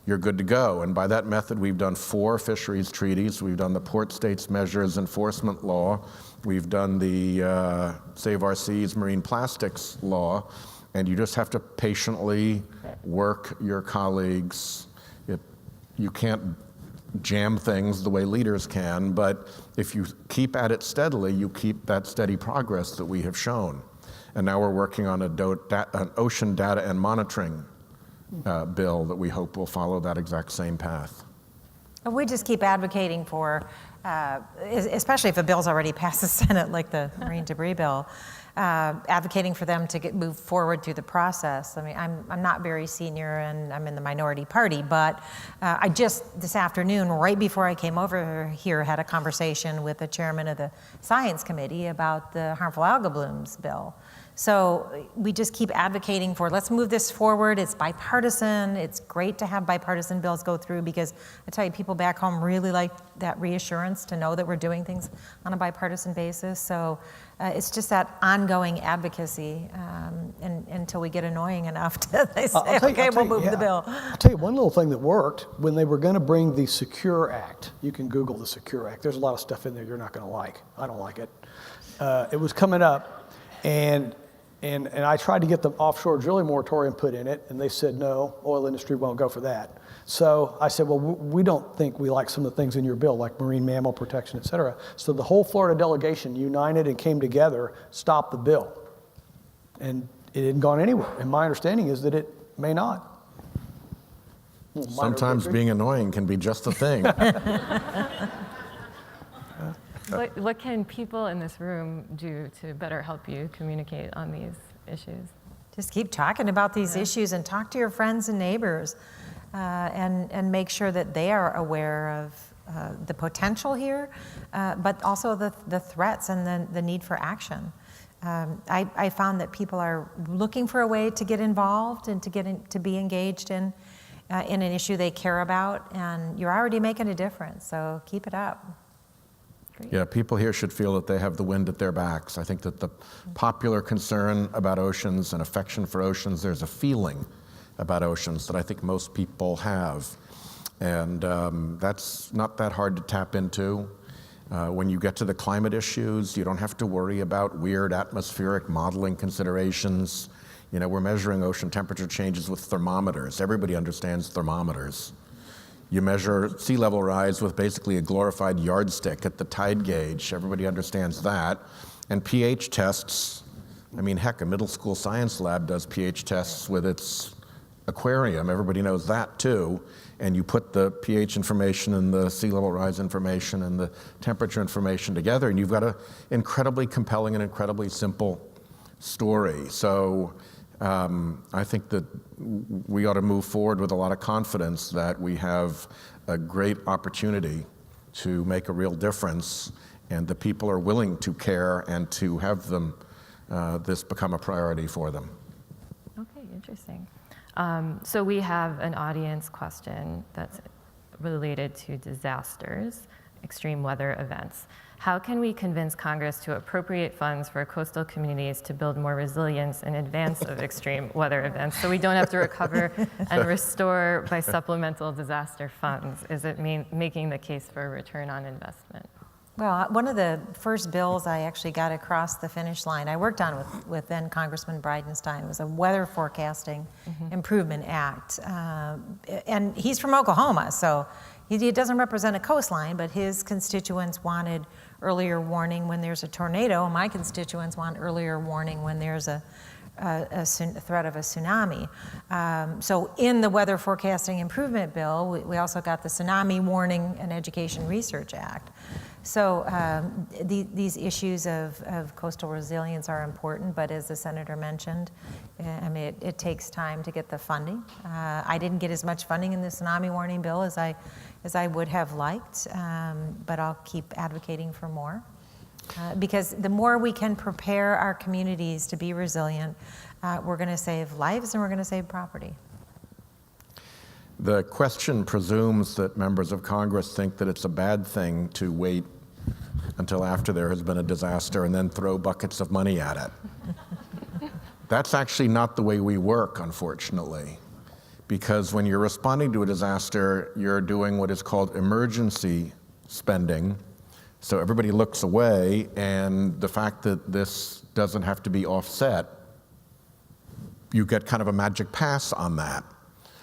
you're good to go. And by that method, we've done 4 fisheries treaties. We've done the Port States Measures Enforcement Law. We've done the Save Our Seas Marine Plastics Law. And you just have to patiently work your colleagues. You can't jam things the way leaders can, but if you keep at it steadily, you keep that steady progress that we have shown. And now we're working on an ocean data and monitoring bill that we hope will follow that exact same path. We just keep advocating for, especially if a bill's already passed the Senate, like the marine debris bill, advocating for them to move forward through the process. I mean, I'm not very senior and I'm in the minority party, but I just this afternoon, right before I came over here, had a conversation with the chairman of the Science Committee about the harmful algal blooms bill. So we just keep advocating for, let's move this forward. It's bipartisan. It's great to have bipartisan bills go through because I tell you, people back home really like that reassurance to know that we're doing things on a bipartisan basis. So it's just that ongoing advocacy until we get annoying enough to they say, okay, we'll move the bill. I'll tell you one little thing that worked when they were going to bring the Secure Act. You can Google the Secure Act. There's a lot of stuff in there you're not going to like. I don't like it. It was coming up, and I tried to get the offshore drilling moratorium put in it, and they said, no, oil industry won't go for that. So I said, well, we don't think we like some of the things in your bill, like marine mammal protection, et cetera. So the whole Florida delegation united and came together, stopped the bill. And it hadn't gone anywhere. And my understanding is that it may not. Sometimes being annoying can be just the thing. What can people in this room do to better help you communicate on these issues? Just keep talking about these issues and talk to your friends and neighbors and make sure that they are aware of the potential here, but also the threats and the need for action. I found that people are looking for a way to get involved and to be engaged in an issue they care about, and you're already making a difference, so keep it up. Great. Yeah, people here should feel that they have the wind at their backs. I think that the popular concern about oceans and affection for oceans, there's a feeling about oceans that I think most people have. And that's not that hard to tap into. When you get to the climate issues, you don't have to worry about weird atmospheric modeling considerations. You know, we're measuring ocean temperature changes with thermometers. Everybody understands thermometers. You measure sea level rise with basically a glorified yardstick at the tide gauge. Everybody understands that. And pH tests, I mean, heck, a middle school science lab does pH tests with its aquarium. Everybody knows that too. And you put the pH information and the sea level rise information and the temperature information together, and you've got an incredibly compelling and incredibly simple story. So I think that we ought to move forward with a lot of confidence that we have a great opportunity to make a real difference, and the people are willing to care and to have them this become a priority for them. Okay, interesting. So we have an audience question that's related to disasters, extreme weather events. How can we convince Congress to appropriate funds for coastal communities to build more resilience in advance of extreme weather events so we don't have to recover and restore by supplemental disaster funds? Is it making the case for a return on investment? Well, one of the first bills I actually got across the finish line, I worked on with then Congressman Bridenstine, was a Weather Forecasting Improvement Act. And he's from Oklahoma, so he doesn't represent a coastline, but his constituents wanted earlier warning when there's a tornado. My constituents want earlier warning when there's a threat of a tsunami. So in the Weather Forecasting Improvement Bill, we also got the Tsunami Warning and Education Research Act. So these issues of coastal resilience are important, but as the senator mentioned, I mean, it takes time to get the funding. I didn't get as much funding in the tsunami warning bill as I would have liked, but I'll keep advocating for more. Because the more we can prepare our communities to be resilient, we're going to save lives and we're going to save property. The question presumes that members of Congress think that it's a bad thing to wait until after there has been a disaster and then throw buckets of money at it. That's actually not the way we work, unfortunately, because when you're responding to a disaster, you're doing what is called emergency spending. So everybody looks away, and the fact that this doesn't have to be offset, you get kind of a magic pass on that.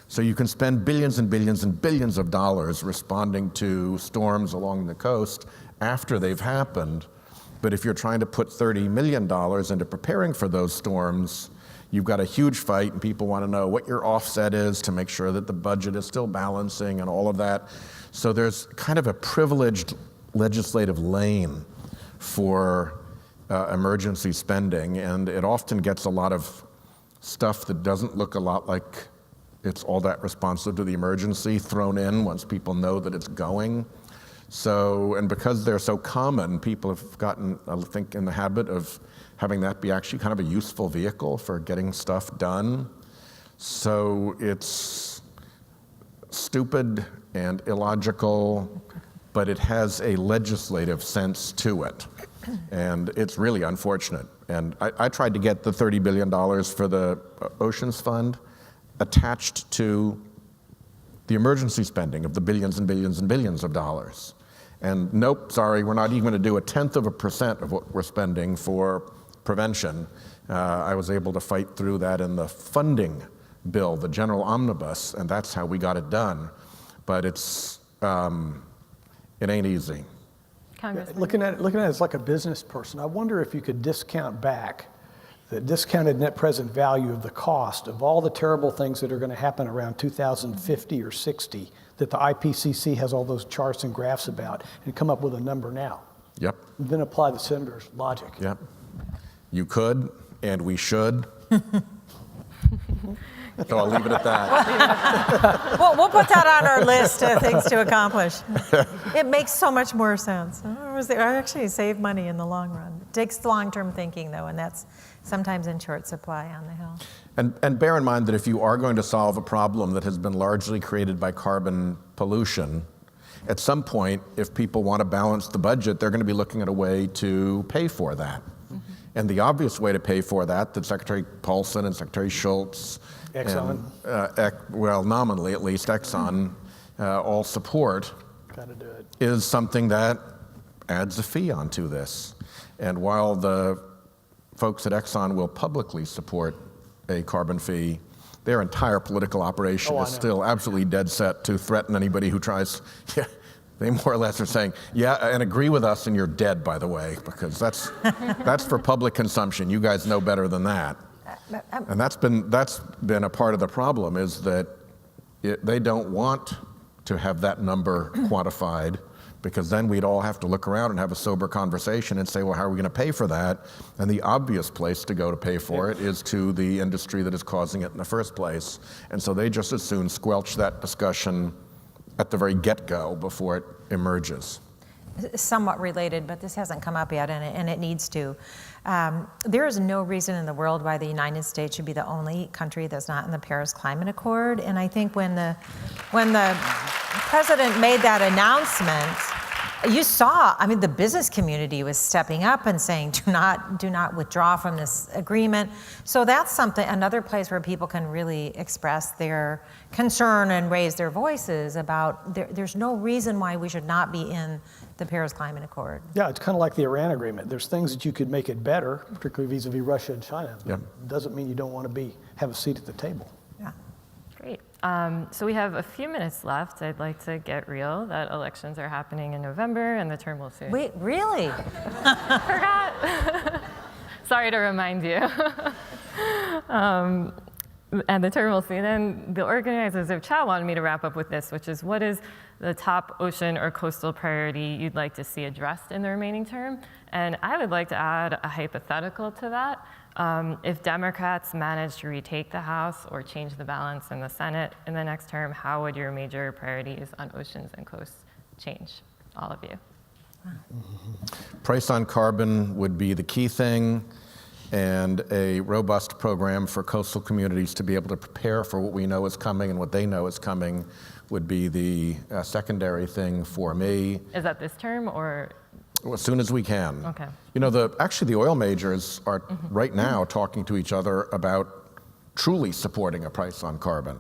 So you can spend billions and billions and billions of dollars responding to storms along the coast after they've happened. But if you're trying to put $30 million into preparing for those storms, you've got a huge fight, and people want to know what your offset is to make sure that the budget is still balancing and all of that. So there's kind of a privileged legislative lane for emergency spending, and it often gets a lot of stuff that doesn't look a lot like it's all that responsive to the emergency thrown in once people know that it's going. So, and because they're so common, people have gotten, I think, in the habit of having that be actually kind of a useful vehicle for getting stuff done. So it's stupid and illogical, but it has a legislative sense to it. And it's really unfortunate. And I tried to get the $30 billion for the Oceans Fund attached to the emergency spending of the billions and billions and billions of dollars. And nope, sorry, we're not even going to do 0.1% of what we're spending for prevention. I was able to fight through that in the funding bill, the general omnibus, and that's how we got it done. But it's, it ain't easy. Looking at it as like a business person, I wonder if you could discount back the discounted net present value of the cost of all the terrible things that are going to happen around 2050 or 60 that the IPCC has all those charts and graphs about, and come up with a number now. Yep. And then apply the senator's logic. Yep. You could, and we should. So I'll leave it at that. Well, we'll put that on our list of things to accomplish. It makes so much more sense. I actually save money in the long run. It takes long-term thinking, though, and that's sometimes in short supply on the Hill. And bear in mind that if you are going to solve a problem that has been largely created by carbon pollution, at some point, if people want to balance the budget, they're going to be looking at a way to pay for that. Mm-hmm. And the obvious way to pay for that Secretary Paulson and Secretary Schultz, Exxon, well, nominally at least, Exxon, all support, gotta do it, is something that adds a fee onto this. And while the folks at Exxon will publicly support a carbon fee, their entire political operation is still absolutely dead set to threaten anybody who tries. Yeah, they more or less are saying, yeah, and agree with us, and you're dead, by the way, because that's for public consumption. You guys know better than that. And that's been a part of the problem, is that they don't want to have that number quantified, because then we'd all have to look around and have a sober conversation and say, well, how are we going to pay for that? And the obvious place to go to pay for it is to the industry that is causing it in the first place. And so they just as soon squelch that discussion at the very get-go before it emerges. Somewhat related, but this hasn't come up yet, and it needs to. There is no reason in the world why the United States should be the only country that's not in the Paris Climate Accord. And I think when the president made that announcement, you saw, I mean, the business community was stepping up and saying, do not withdraw from this agreement. So that's something, another place where people can really express their concern and raise their voices about there's no reason why we should not be in the Paris Climate Accord. Yeah, it's kind of like the Iran agreement. There's things that you could make it better, particularly vis-a-vis Russia and China. Yep. Doesn't mean you don't want to have a seat at the table. Yeah. Great. So we have a few minutes left. I'd like to get real that elections are happening in November and the term will soon. Wait, really? Forgot. Sorry to remind you. And the term will soon. And the organizers of CHOW wanted me to wrap up with this, which is what is the top ocean or coastal priority you'd like to see addressed in the remaining term? And I would like to add a hypothetical to that. If Democrats manage to retake the House or change the balance in the Senate in the next term, how would your major priorities on oceans and coasts change? All of you. Price on carbon would be the key thing, and a robust program for coastal communities to be able to prepare for what we know is coming and what they know is coming would be the secondary thing for me. Is that this term or? Well, as soon as we can. Okay. You know, actually the oil majors are right now talking to each other about truly supporting a price on carbon.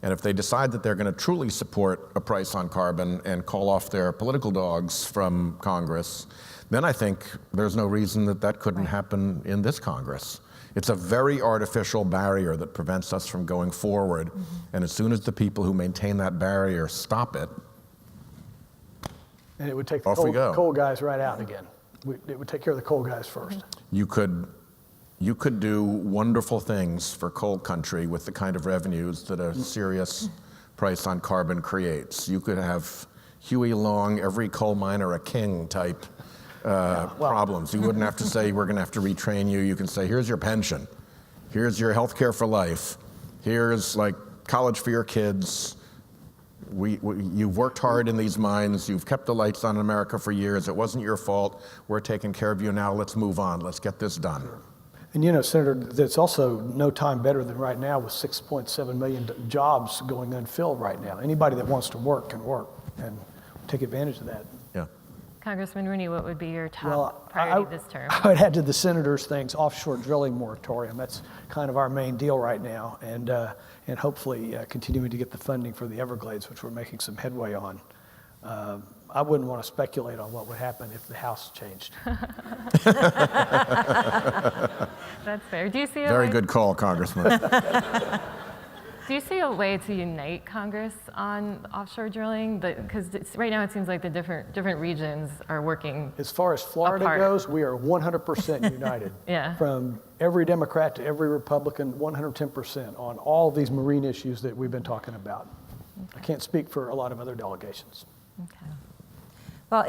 And if they decide that they're going to truly support a price on carbon and call off their political dogs from Congress, then I think there's no reason that that couldn't happen in this Congress. It's a very artificial barrier that prevents us from going forward. And as soon as the people who maintain that barrier stop it, And it would take the coal guys right out again. It would take care of the coal guys first. You could do wonderful things for coal country with the kind of revenues that a serious price on carbon creates. You could have Huey Long, every coal miner a king type problems. You wouldn't have to say we're going to have to retrain you. You can say here's your pension, here's your health care for life, here's like college for your kids. You've worked hard in these mines. You've kept the lights on in America for years. It wasn't your fault. We're taking care of you now. Let's move on. Let's get this done. And you know, Senator, there's also no time better than right now with 6.7 million jobs going unfilled right now. Anybody that wants to work can work and take advantage of that. Yeah. Congressman Rooney, what would be your top priority this term? I would add to the senator's things, offshore drilling moratorium. That's kind of our main deal right now. And hopefully continuing to get the funding for the Everglades, which we're making some headway on. I wouldn't want to speculate on what would happen if the House changed. That's fair. Do you see Very good call, Congressman. Do you see a way to unite Congress on offshore drilling? Because right now it seems like the different regions are working. As far as Florida goes, we are 100% united. Yeah. From every Democrat to every Republican, 110% on all these marine issues that we've been talking about. Okay. I can't speak for a lot of other delegations. Okay. Well,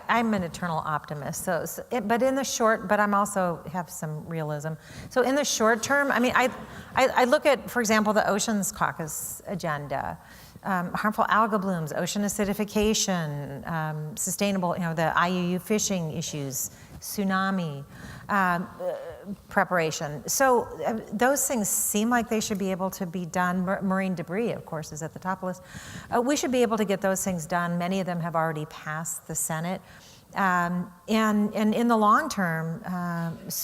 I'm an eternal optimist. But in the short, but I'm also have some realism. So in the short term, I mean, I look at, for example, the Oceans Caucus agenda, harmful algal blooms, ocean acidification, sustainable, the IUU fishing issues, tsunami preparation. So those things seem like they should be able to be done. Marine debris, of course, is at the top of the list. We should be able to get those things done. Many of them have already passed the Senate. And in the long term,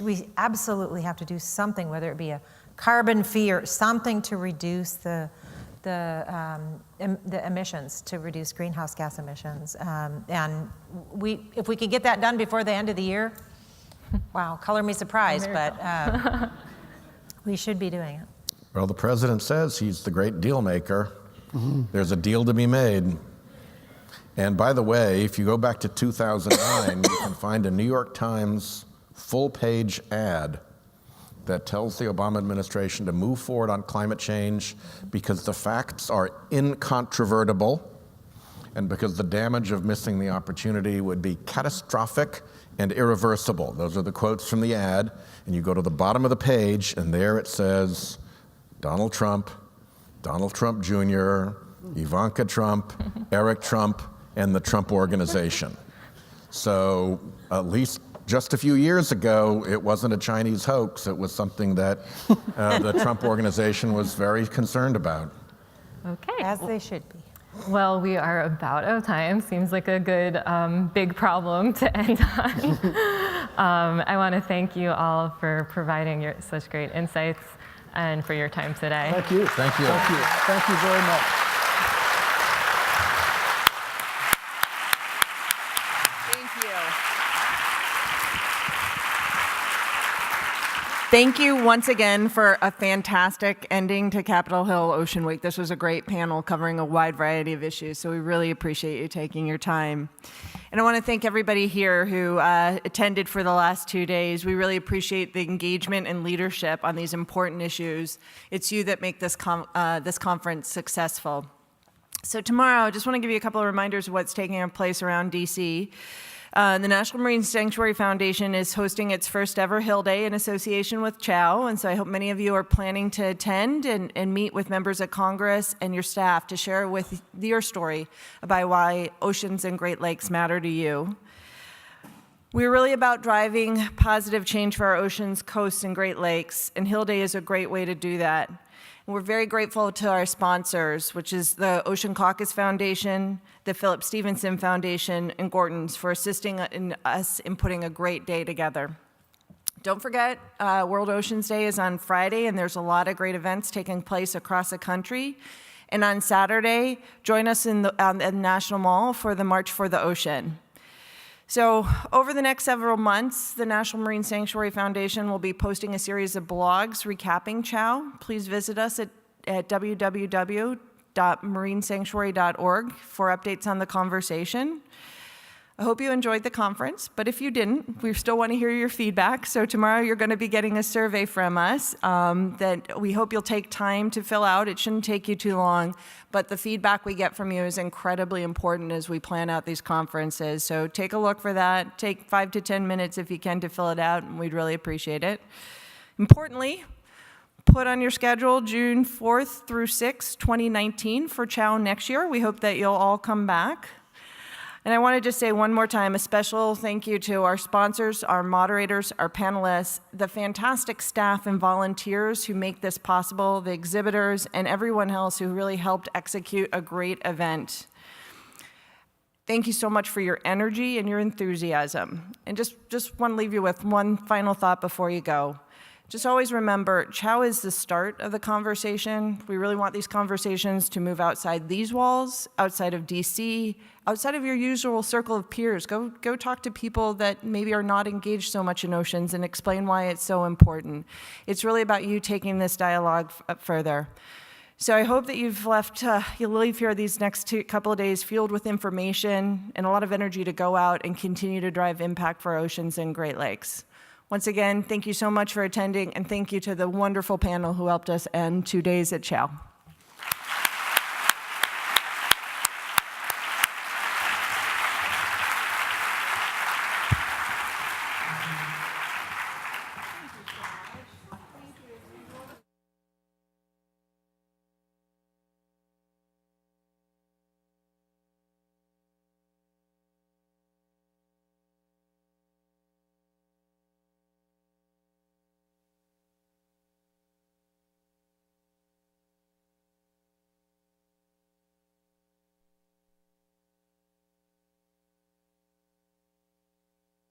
we absolutely have to do something, whether it be a carbon fee or something to reduce the emissions, to reduce greenhouse gas emissions. And if we could get that done before the end of the year, wow, color me surprised, but we should be doing it. Well, the president says he's the great deal maker. There's a deal to be made. And by the way, if you go back to 2009, you can find a New York Times full-page ad that tells the Obama administration to move forward on climate change because the facts are incontrovertible and because the damage of missing the opportunity would be catastrophic and irreversible. Those are the quotes from the ad. And you go to the bottom of the page, and there it says, Donald Trump Jr., Ivanka Trump, Eric Trump, and the Trump Organization. So at least just a few years ago, it wasn't a Chinese hoax. It was something that the Trump Organization was very concerned about. Okay. As they should be. Well, we are about out of time. Seems like a good big problem to end on. I want to thank you all for providing such great insights and for your time today. Thank you. Thank you. Thank you. Thank you very much. Thank you once again for a fantastic ending to Capitol Hill Ocean Week. This was a great panel covering a wide variety of issues, so we really appreciate you taking your time. And I want to thank everybody here who attended for the last 2 days. We really appreciate the engagement and leadership on these important issues. It's you that make this conference successful. So tomorrow, I just want to give you a couple of reminders of what's taking place around DC. The National Marine Sanctuary Foundation is hosting its first ever Hill Day in association with CHOW, and so I hope many of you are planning to attend and meet with members of Congress and your staff to share with your story about why oceans and Great Lakes matter to you. We're really about driving positive change for our oceans, coasts, and Great Lakes, and Hill Day is a great way to do that. And we're very grateful to our sponsors, which is the Ocean Caucus Foundation, the Philip Stevenson Foundation, and Gorton's for assisting us in putting a great day together. Don't forget, World Oceans Day is on Friday, and there's a lot of great events taking place across the country. And on Saturday, join us in the National Mall for the March for the Ocean. So over the next several months, the National Marine Sanctuary Foundation will be posting a series of blogs recapping CHOW. Please visit us at www.marinesanctuary.org for updates on the conversation. I hope you enjoyed the conference, but if you didn't, we still want to hear your feedback. So tomorrow you're going to be getting a survey from us that we hope you'll take time to fill out. It shouldn't take you too long, but the feedback we get from you is incredibly important as we plan out these conferences. So take a look for that. Take 5 to 10 minutes if you can to fill it out, and we'd really appreciate it. Importantly, put on your schedule June 4th through 6th, 2019 for CHOW next year. We hope that you'll all come back. And I want to just say one more time, a special thank you to our sponsors, our moderators, our panelists, the fantastic staff and volunteers who make this possible, the exhibitors, and everyone else who really helped execute a great event. Thank you so much for your energy and your enthusiasm. And just want to leave you with one final thought before you go. Just always remember, CHOW is the start of the conversation. We really want these conversations to move outside these walls, outside of DC, outside of your usual circle of peers. Go talk to people that maybe are not engaged so much in oceans and explain why it's so important. It's really about you taking this dialogue further. So I hope that you'll leave here these next couple of days fueled with information and a lot of energy to go out and continue to drive impact for oceans and Great Lakes. Once again, thank you so much for attending, and thank you to the wonderful panel who helped us end 2 days at CHOW.